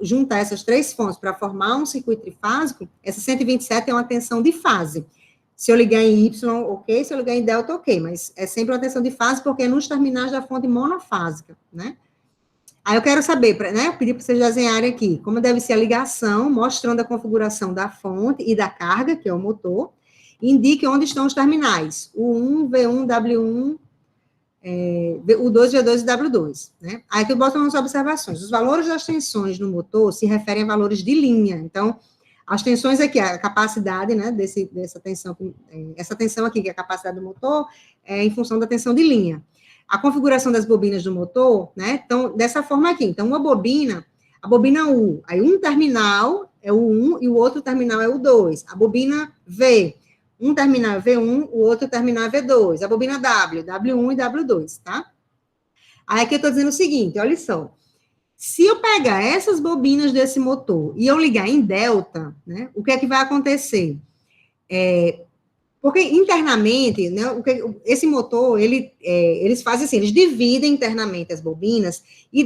juntar essas 3 fontes para formar um circuito trifásico, essa 127 é uma tensão de fase. Se eu ligar em Y, ok. Se eu ligar em delta, ok. Mas é sempre uma tensão de fase, porque é nos terminais da fonte monofásica, né? Aí eu quero saber, né? Eu pedi para vocês desenharem aqui como deve ser a ligação, mostrando a configuração da fonte e da carga, que é o motor. Indique onde estão os terminais. U1, V1, W1, U2, V2 e W2, né? Aí que eu boto umas observações. Os valores das tensões no motor se referem a valores de linha. Então, as tensões aqui, a capacidade, né, dessa tensão, essa tensão aqui, que é a capacidade do motor, é em função da tensão de linha. A configuração das bobinas do motor, né, então, dessa forma aqui. Então, uma bobina, a bobina U, aí um terminal é o 1 e o outro terminal é o 2. A bobina V, um terminal é V1, o outro terminal é V2. A bobina W, W1 e W2, tá? Aí aqui eu tô dizendo o seguinte, olha só. Se eu pegar essas bobinas desse motor e eu ligar em delta, né, o que é que vai acontecer? Porque internamente, né, esse motor, eles fazem assim, eles dividem internamente as bobinas e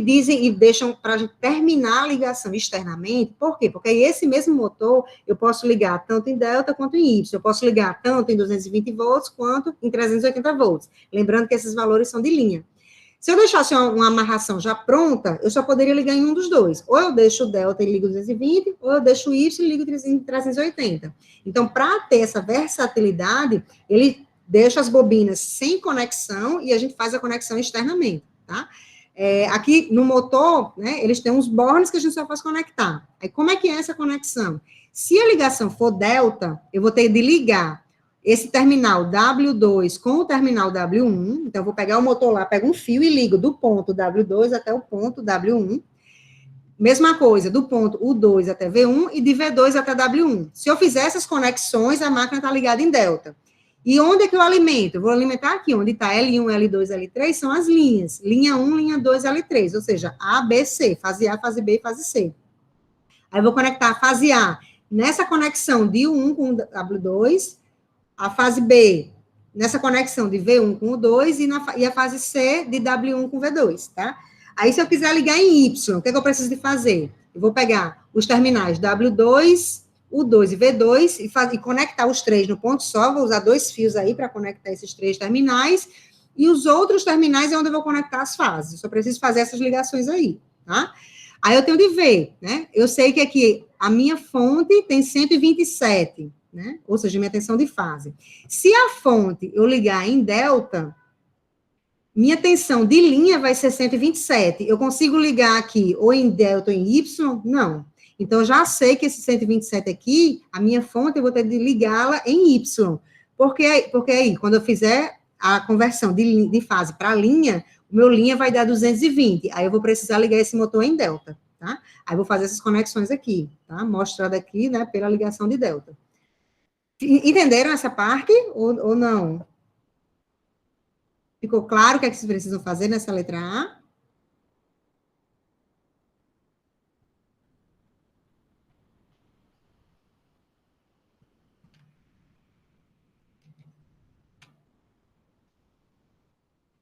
deixam para a gente terminar a ligação externamente. Por quê? Porque esse mesmo motor eu posso ligar tanto em delta quanto em Y. Eu posso ligar tanto em 220 volts quanto em 380 volts. Lembrando que esses valores são de linha. Se eu deixasse uma amarração já pronta, eu só poderia ligar em um dos dois. Ou eu deixo o delta e ligo 220, ou eu deixo o Y e ligo 380. Então, para ter essa versatilidade, ele deixa as bobinas sem conexão e a gente faz a conexão externamente, tá? Aqui no motor, né, eles têm uns bornes que a gente só faz conectar. Aí, como é que é essa conexão? Se a ligação for delta, eu vou ter de ligar esse terminal W2 com o terminal W1, então eu vou pegar o motor lá, pego um fio e ligo do ponto W2 até o ponto W1. Mesma coisa, do ponto U2 até V1 e de V2 até W1. Se eu fizer essas conexões, a máquina está ligada em delta. E onde é que eu alimento? Eu vou alimentar aqui, onde está L1, L2, L3, são as linhas. Linha 1, linha 2, L3, ou seja, A, B, C, fase A, fase B e fase C. Aí eu vou conectar a fase A nessa conexão de U1 com W2, a fase B, nessa conexão de V1 com o 2 e a fase C de W1 com V2, tá? Aí, se eu quiser ligar em Y, o que eu preciso de fazer? Eu vou pegar os terminais W2, U2 e V2 e conectar os três no ponto só, vou usar 2 fios aí para conectar esses 3 terminais, e os outros terminais é onde eu vou conectar as fases. Eu só preciso fazer essas ligações aí, tá? Aí eu tenho de ver, né? Eu sei que aqui a minha fonte tem 127, né? Ou seja, minha tensão de fase. Se a fonte eu ligar em delta, minha tensão de linha vai ser 127. Eu consigo ligar aqui ou em delta ou em Y? Não. Então, eu já sei que esse 127 aqui, a minha fonte, eu vou ter de ligá-la em Y. Porque aí, quando eu fizer a conversão de fase para linha, o meu linha vai dar 220. Aí eu vou precisar ligar esse motor em delta, tá? Aí eu vou fazer essas conexões aqui, tá? Mostrada aqui, né, pela ligação de delta. Entenderam essa parte ou não? Ficou claro o que é que vocês precisam fazer nessa letra A?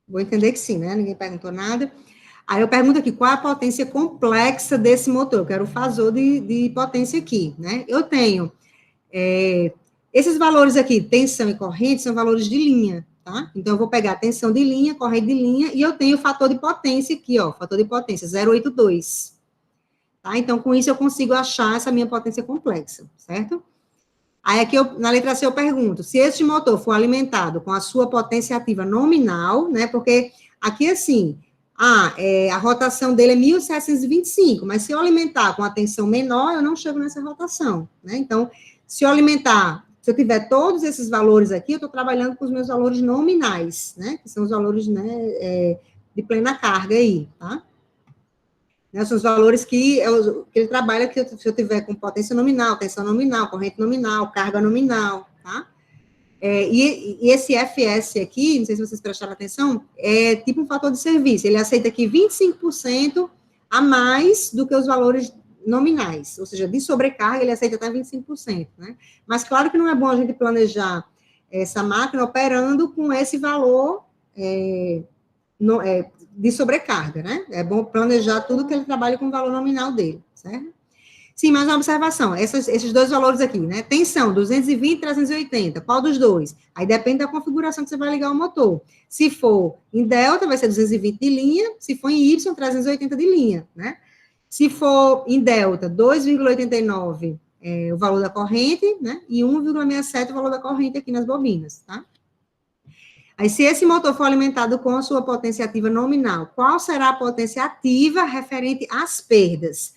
Vou entender que sim, né? Ninguém perguntou nada. Aí eu pergunto aqui, qual a potência complexa desse motor? Eu quero o fasor de potência aqui, né? Eu tenho esses valores aqui, tensão e corrente, são valores de linha, tá? Então, eu vou pegar tensão de linha, corrente de linha, e eu tenho o fator de potência aqui, ó, fator de potência, 0,82. Tá? Então, com isso, eu consigo achar essa minha potência complexa, certo? Aí, aqui, na letra C, eu pergunto, se este motor for alimentado com a sua potência ativa nominal, né, porque aqui, assim, a rotação dele é 1.725, mas se eu alimentar com a tensão menor, eu não chego nessa rotação, né? Então, se eu alimentar, se eu tiver todos esses valores aqui, eu estou trabalhando com os meus valores nominais, né, que são os valores, né, de plena carga aí, tá? Né, são os valores que ele trabalha, se eu tiver com potência nominal, tensão nominal, corrente nominal, carga nominal, tá? E esse FS aqui, não sei se vocês prestaram atenção, é tipo um fator de serviço, ele aceita aqui 25% a mais do que os valores nominais, ou seja, de sobrecarga ele aceita até 25%, né? Mas claro que não é bom a gente planejar essa máquina operando com esse valor de sobrecarga, né? É bom planejar tudo que ele trabalha com o valor nominal dele, certo? Sim, mais uma observação, esses dois valores aqui, né? Tensão, 220 e 380, qual dos dois? Aí depende da configuração que você vai ligar o motor. Se for em delta, vai ser 220 de linha, se for em Y, 380 de linha, né? Se for em delta, 2,89 o valor da corrente, né? E 1,67 o valor da corrente aqui nas bobinas, tá? Aí, se esse motor for alimentado com a sua potência ativa nominal, qual será a potência ativa referente às perdas?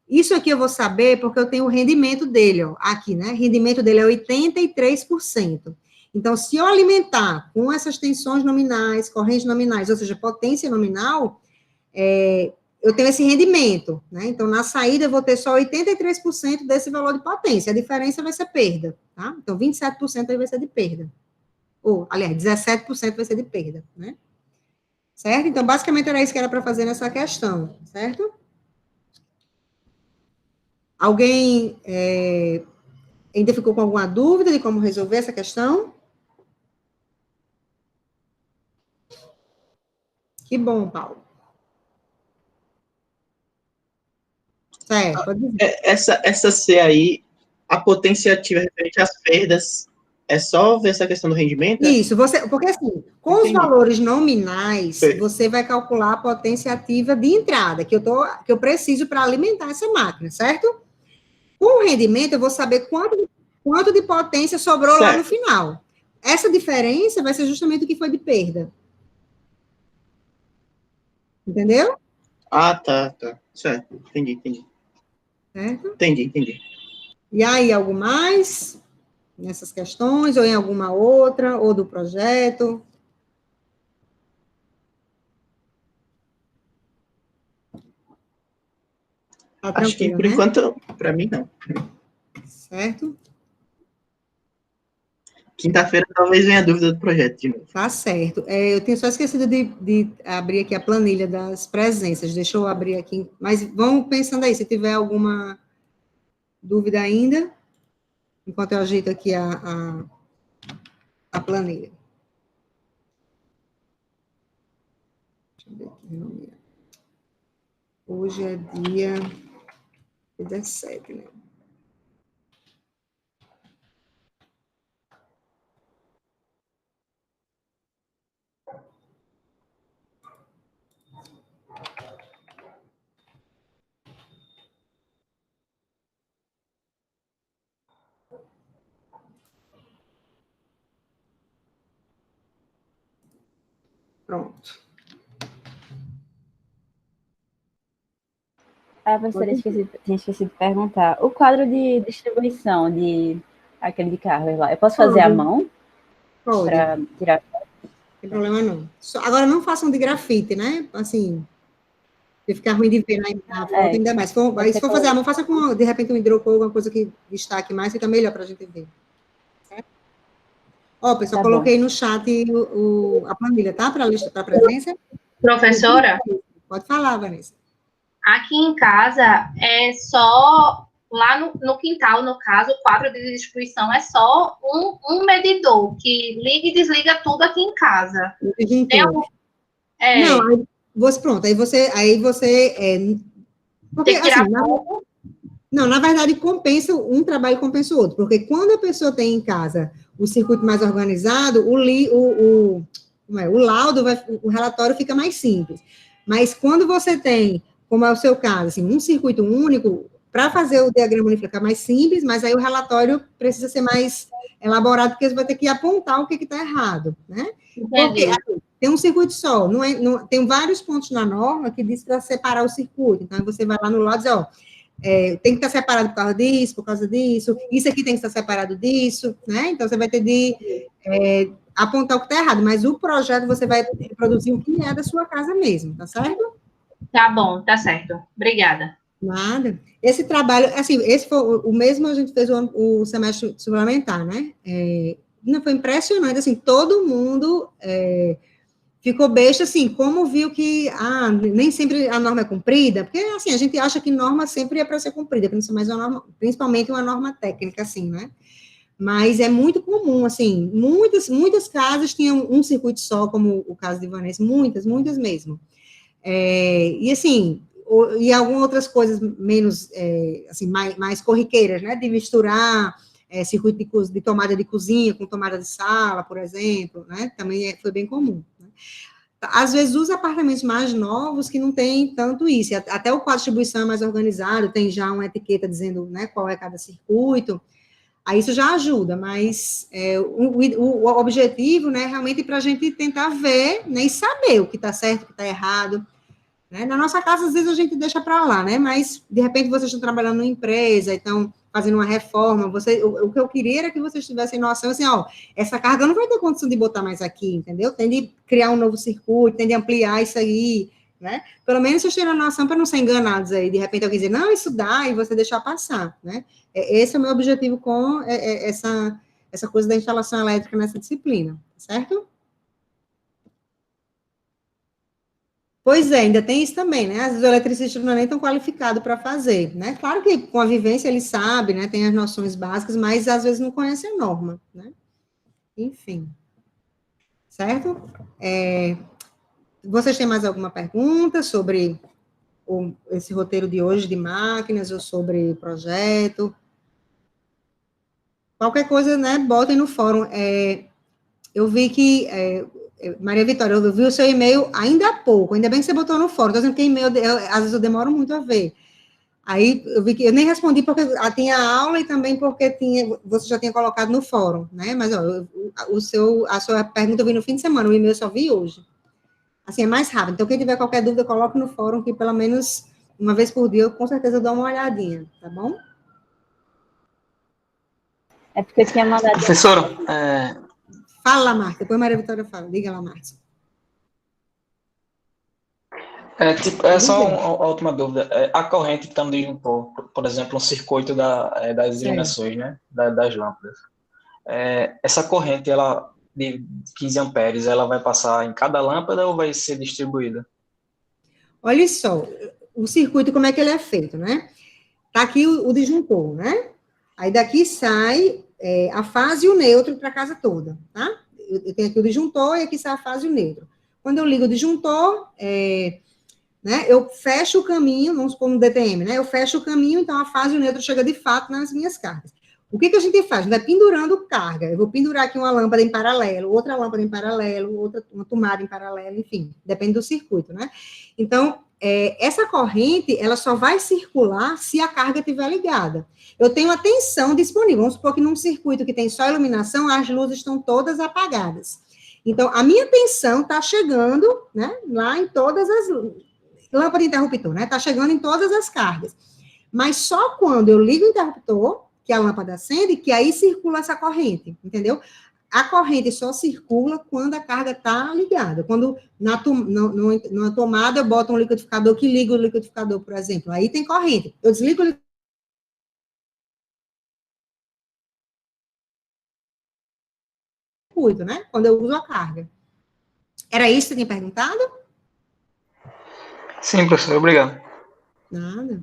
Isso aqui eu vou saber porque eu tenho o rendimento dele, ó, aqui, né? O rendimento dele é 83%. Então, se eu alimentar com essas tensões nominais, correntes nominais, ou seja, potência nominal, eu tenho esse rendimento, né? Então, na saída, eu vou ter só 83% desse valor de potência. A diferença vai ser perda, tá? Então, 27% aí vai ser de perda. Ou, aliás, 17% vai ser de perda, né? Certo? Então, basicamente, era isso que era para fazer nessa questão, certo? Alguém ainda ficou com alguma dúvida de como resolver essa questão? Que bom, Paulo. Certo, pode dizer. Essa C aí, a potência ativa referente às perdas, é só ver essa questão do rendimento? Isso, porque assim, com Entendi. Os valores nominais, você vai calcular a potência ativa de entrada, que eu preciso para alimentar essa máquina, certo? Com o rendimento, eu vou saber quanto de potência sobrou certo. Lá no final. Essa diferença vai ser justamente o que foi de perda. Entendeu? Ah, tá. Certo, entendi. Certo? Entendi. E aí, algo mais nessas questões, ou em alguma outra, ou do projeto? Tá, acho que, por enquanto, para mim, não. Certo? Quinta-feira talvez venha a dúvida do projeto de novo. Tá certo. Eu tenho só esquecido de abrir aqui a planilha das presenças. Deixa eu abrir aqui. Mas vamos pensando aí, se tiver alguma dúvida ainda. enquanto eu ajeito aqui a planilha. Deixa eu ver aqui. Hoje é dia 17, né? Pronto. Professora, tinha esquecido de perguntar. O quadro de distribuição aquele de cargas lá, eu posso fazer à mão? Pode. Para tirar? Não tem problema não. Agora, não façam de grafite, né? Assim, se ficar ruim de ver na foto, ainda mais. Se for fazer à mão, faça com, de repente, um hidrocor, alguma coisa que destaque mais, fica melhor para a gente ver. Certo? Ó, pessoal, coloquei no chat a planilha, tá? Para a lista, para a presença. Professora? Pode falar, Vanessa. Aqui em casa é só, lá no quintal, no caso, o quadro de distribuição é só um medidor que liga e desliga tudo aqui em casa. Não, aí você porque, tem que tirar não, na verdade, um trabalho compensa o outro, porque quando a pessoa tem em casa o circuito mais organizado, o laudo, o relatório fica mais simples. Mas quando você tem, como é o seu caso, assim, um circuito único, para fazer o diagrama único fica mais simples, mas aí o relatório precisa ser mais elaborado, porque você vai ter que apontar o que está errado, né? Porque tem um circuito só, tem vários pontos na norma que diz para separar o circuito. Então, você vai lá no lado e diz, ó, tem que estar separado por causa disso, isso aqui tem que estar separado disso, né? Então, você vai ter de apontar o que está errado, mas o projeto você vai produzir o que é da sua casa mesmo, tá certo? Tá bom, tá certo. Obrigada. Nada. Esse trabalho, assim, esse foi o mesmo a gente fez o semestre suplementar, né? Não foi impressionante, assim, todo mundo ficou besta, assim, como viu que nem sempre a norma é cumprida, porque, assim, a gente acha que norma sempre é para ser cumprida, principalmente uma norma técnica, assim, né? Mas é muito comum, assim, muitas casas tinham um circuito só, como o caso de Vanessa, muitas mesmo. E, assim, e algumas outras coisas menos, assim, mais corriqueiras, né, de misturar circuito de tomada de cozinha com tomada de sala, por exemplo, né, também foi bem comum. Né? Às vezes, os apartamentos mais novos que não tem tanto isso, até o quadro de distribuição é mais organizado, tem já uma etiqueta dizendo, né, qual é cada circuito, aí isso já ajuda, mas o objetivo, né, realmente para a gente tentar ver, né, e saber o que está certo, o que está errado, né? Na nossa casa, às vezes, a gente deixa para lá, né? Mas, de repente, vocês estão trabalhando numa empresa, então, fazendo uma reforma, o que eu queria era que vocês tivessem noção, assim, ó, essa carga não vai ter condição de botar mais aqui, entendeu? Tem de criar um novo circuito, tem de ampliar isso aí, né? Pelo menos vocês terem a noção para não ser enganados aí, de repente alguém dizer, não, isso dá, e você deixar passar, né? Esse é o meu objetivo com essa coisa da instalação elétrica nessa disciplina, certo? Pois é, ainda tem isso também, né? Às vezes o eletricista não é nem tão qualificado para fazer, né? Claro que com a vivência ele sabe, né? Tem as noções básicas, mas às vezes não conhece a norma, né? Enfim. Certo? Vocês têm mais alguma pergunta sobre esse roteiro de hoje de máquinas ou sobre projeto? Qualquer coisa, né? Botem no fórum. Eu vi que... Maria Vitória, eu vi o seu e-mail ainda há pouco, ainda bem que você botou no fórum, estou dizendo que e-mail, às vezes eu demoro muito a ver. Aí eu vi que eu nem respondi porque tinha aula e também porque você já tinha colocado no fórum, né? Mas ó, a sua pergunta eu vi no fim de semana, o e-mail eu só vi hoje. Assim, é mais rápido. Então, quem tiver qualquer dúvida, coloque no fórum, que pelo menos uma vez por dia eu com certeza dou uma olhadinha, tá bom? É porque eu tinha mandado... Professora, Fala, Marta. Depois a Maria Vitória fala. Diga lá, Marta. Só uma última dúvida. A corrente que está no disjuntor, por exemplo, um circuito das iluminações, né? Das lâmpadas. Essa corrente, ela de 15 amperes, ela vai passar em cada lâmpada ou vai ser distribuída? Olha só, o circuito, como é que ele é feito, né? Tá aqui o disjuntor, né? Aí daqui sai a fase e o neutro para a casa toda, tá? Eu tenho aqui o disjuntor e aqui sai a fase e o neutro. Quando eu ligo o disjuntor, né, eu fecho o caminho, vamos supor no DTM, né? Eu fecho o caminho, então a fase e o neutro chega de fato nas minhas cargas. O que a gente faz? A gente vai pendurando carga. Eu vou pendurar aqui uma lâmpada em paralelo, outra lâmpada em paralelo, uma tomada em paralelo, enfim, depende do circuito, né? Então, essa corrente, ela só vai circular se a carga estiver ligada. Eu tenho a tensão disponível. Vamos supor que num circuito que tem só iluminação, as luzes estão todas apagadas. Então, a minha tensão está chegando, né, lá em todas as lâmpada interruptor, né? Está chegando em todas as cargas. Mas só quando eu ligo o interruptor, que a lâmpada acende, que aí circula essa corrente, entendeu? A corrente só circula quando a carga está ligada. Quando na tomada eu boto um liquidificador que liga o liquidificador, por exemplo, aí tem corrente. Eu desligo o liquidificador, né? Quando eu uso a carga. Era isso que você tinha perguntado? Sim, professor, obrigado. Nada.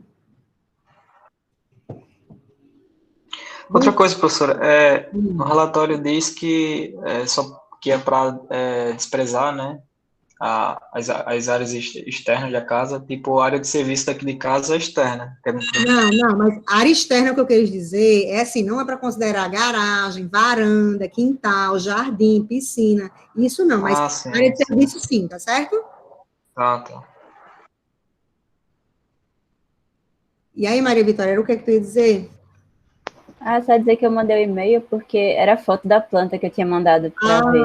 Outra coisa, professora, o relatório diz que é para desprezar, né, as áreas externas da casa, tipo a área de serviço daqui de casa é externa. Não, mas área externa, o que eu quero dizer, é assim, não é para considerar garagem, varanda, quintal, jardim, piscina, isso não, mas sim, área de serviço sim, tá certo? Tá. E aí, Maria Vitória, o que tu ia dizer? Só dizer que eu mandei o e-mail porque era a foto da planta que eu tinha mandado para ver.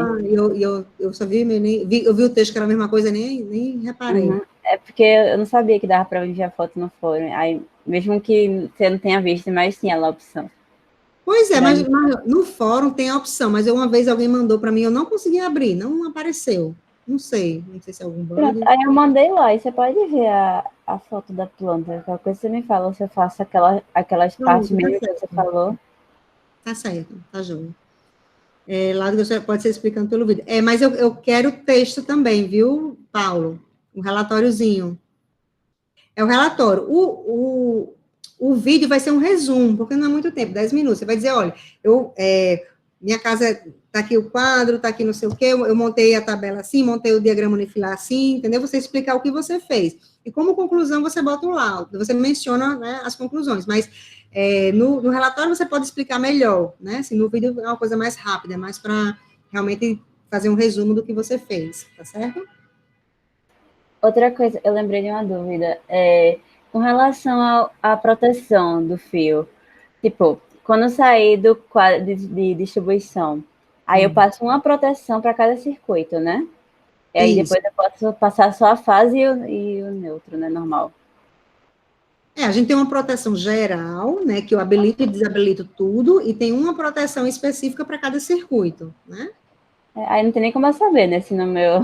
Eu só vi, eu vi o texto que era a mesma coisa, nem reparei. Uhum. É porque eu não sabia que dava para enviar foto no fórum. Aí, mesmo que você não tenha visto, mas tinha lá a opção. Pois é, mas no fórum tem a opção, mas uma vez alguém mandou para mim, eu não consegui abrir, não apareceu. Não sei se é algum bug. Aí eu mandei lá, e você pode ver a foto da planta. Qualquer coisa você me fala, você faça aquelas partes mesmo que você falou. Tá certo, tá joia. Lá você pode ser explicando pelo vídeo. Mas eu quero texto também, viu, Paulo? Um retóriozinho. É o relatório. O vídeo vai ser um resumo, porque não é muito tempo, 10 minutos. Você vai dizer, olha, minha casa está aqui o quadro, está aqui não sei o quê, eu montei a tabela assim, montei o diagrama unifilar assim, entendeu? Você explicar o que você fez. E como conclusão, você bota um laudo, você menciona, né, as conclusões, mas no relatório você pode explicar melhor, né? Assim, no vídeo é uma coisa mais rápida, é mais para realmente fazer um resumo do que você fez, tá certo? Outra coisa, eu lembrei de uma dúvida, com relação à proteção do fio, tipo, quando eu sair do quadro de distribuição, aí eu passo uma proteção para cada circuito, né? E aí depois eu posso passar só a fase e o neutro, né, normal. A gente tem uma proteção geral, né, que eu habilito e desabilito tudo, e tem uma proteção específica para cada circuito, né? Aí não tem nem como eu saber, né, se no meu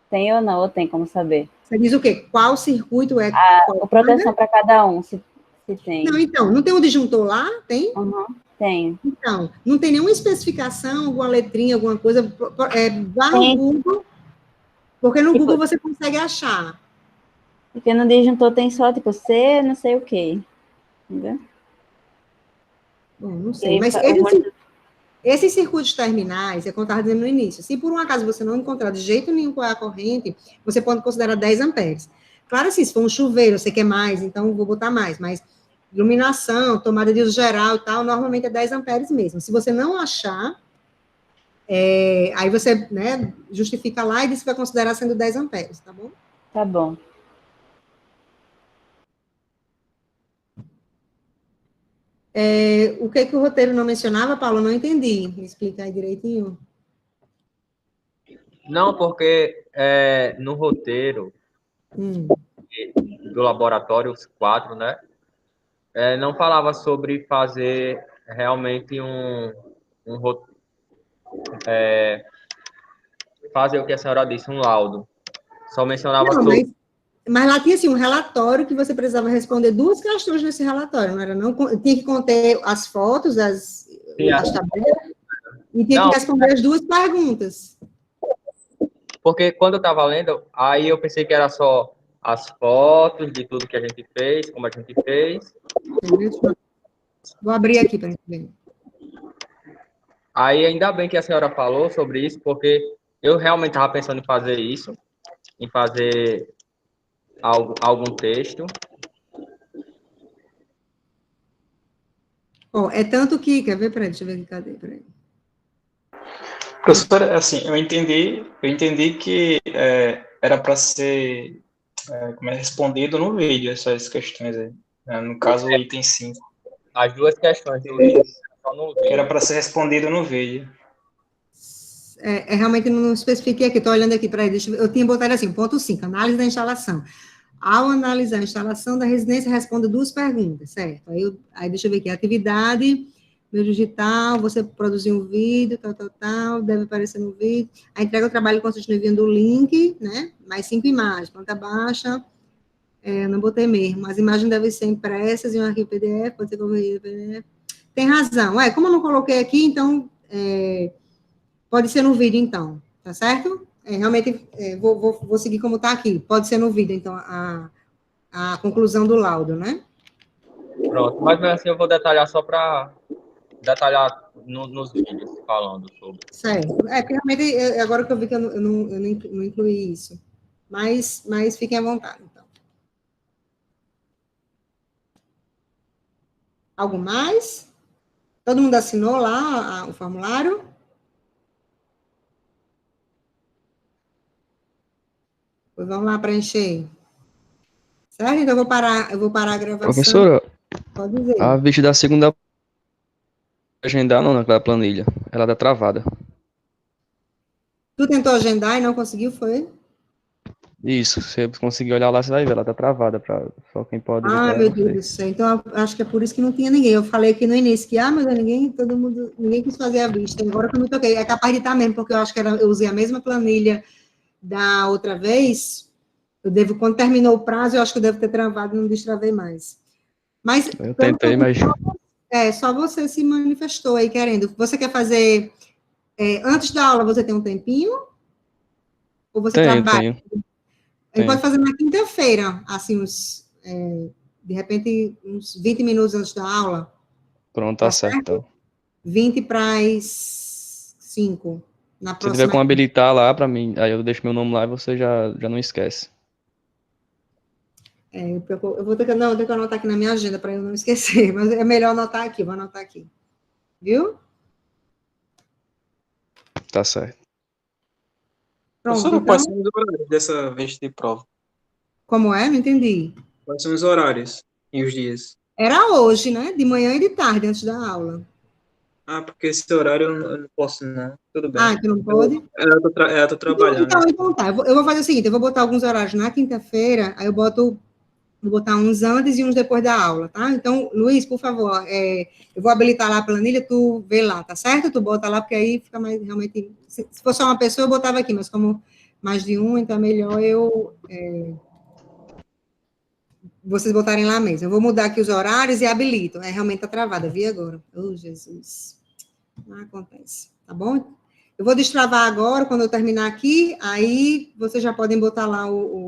tem ou não, ou tem como saber. Você diz o quê? Qual circuito é? A proteção para cada um, se tem. Não, então, não tem um disjuntor lá? Tem? Tem. Então, não tem nenhuma especificação, alguma letrinha, alguma coisa, vá no Google, porque no Google você consegue achar. Porque no disjuntor tem só, tipo, C, não sei o quê. Entendeu? Bom, não sei, mas esses circuitos terminais, é como eu estava dizendo no início, se por um acaso você não encontrar de jeito nenhum qual é a corrente, você pode considerar 10 amperes. Claro, assim, se for um chuveiro, você quer mais, então vou botar mais, mas iluminação, tomada de uso geral e tal, normalmente é 10 amperes mesmo. Se você não achar, aí você, né, justifica lá e diz que vai considerar sendo 10 amperes, tá bom? Tá bom. O que o roteiro não mencionava, Paulo? Não entendi. Me explica aí direitinho. Não, porque no roteiro do laboratório, os 4, né? Não falava sobre fazer realmente fazer o que a senhora disse, um laudo. Só mencionava sobre... Mas lá tinha assim, um relatório que você precisava responder 2 questões nesse relatório, não era? Não tinha que conter as fotos, as tabelas, e tinha que responder as 2 perguntas. Porque quando eu estava lendo, aí eu pensei que era só as fotos de tudo que a gente fez, como a gente fez. Vou abrir aqui para gente ver. Aí, ainda bem que a senhora falou sobre isso, porque eu realmente estava pensando em fazer isso, em fazer algum texto. Ó, é tanto que... Quer ver? Peraí, deixa eu ver aqui. Cadê? Peraí. Professora, assim, eu entendi que era para ser respondido no vídeo, essas questões aí. Né? No caso, o item 5. As duas questões do livro, só no Que era vídeo. para ser respondido no vídeo. Realmente não especifiquei aqui, estou olhando aqui, peraí, eu tinha botado assim, ponto 5, análise da instalação. Ao analisar a instalação da residência, responda 2 perguntas, certo? Aí deixa eu ver aqui, atividade, meio digital, você produziu um vídeo, tal, deve aparecer no vídeo. A entrega do trabalho consiste no envio do link, né? Mais 5 imagens, planta baixa, não botei mesmo. As imagens devem ser impressas em um arquivo PDF, pode ser convertido em PDF. Tem razão. Como eu não coloquei aqui, então... Pode ser no vídeo, então, tá certo? Realmente, vou seguir como está aqui. Pode ser no vídeo, então, a conclusão do laudo, né? Pronto, mas mesmo assim eu vou detalhar só para detalhar nos vídeos falando sobre. Certo. Porque realmente, agora que eu vi que eu não incluí isso. Mas fiquem à vontade, então. Algo mais? Todo mundo assinou lá o formulário? Pois vamos lá preencher. Certo? Então, eu vou parar a gravação. Professora, Pode dizer. a vídeo da segunda agendar não naquela planilha. Ela tá travada. Tu tentou agendar e não conseguiu, foi? Isso, você conseguir olhar lá, você vai ver, ela tá travada, só quem pode ver. Meu Deus do céu. Então, acho que é por isso que não tinha ninguém. Eu falei aqui no início que, mas ninguém quis fazer a vista. Agora que eu me toquei, é capaz de estar mesmo, porque eu acho que eu usei a mesma planilha da outra vez. Quando terminou o prazo, eu acho que eu devo ter travado e não destravei mais. Mas... Eu tentei, mas... Só você se manifestou aí querendo. Você quer fazer... antes da aula, você tem um tempinho? Ou você trabalha? Tenho. A gente pode fazer na quinta-feira, assim, de repente, uns 20 minutos antes da aula. Pronto, tá certo. Então. 20 para as 5. Na próxima... Se tiver como habilitar lá para mim, aí eu deixo meu nome lá e você já não esquece. Eu vou ter que anotar aqui na minha agenda para eu não esquecer, mas é melhor anotar aqui, vou anotar aqui. Viu? Tá certo. Pronto, Professora, então... quais são os horários dessa vez de prova? Como é? Não entendi. Quais são os horários e os dias? Era hoje, né? De manhã e de tarde, antes da aula. Porque esse horário eu não posso, não. Tudo bem. Tu não pode? Eu tô trabalhando. Então tá. Eu vou fazer o seguinte, eu vou botar alguns horários na quinta-feira, aí vou botar uns antes e uns depois da aula, tá? Então, Luiz, por favor, eu vou habilitar lá a planilha, tu vê lá, tá certo? Tu bota lá, porque aí fica mais, realmente... Se fosse só uma pessoa, eu botava aqui, mas como mais de um, então é melhor vocês botarem lá mesmo. Eu vou mudar aqui os horários e habilito. Realmente tá travada, vi agora. Jesus. Não acontece, tá bom? Eu vou destravar agora, quando eu terminar aqui, aí vocês já podem botar lá o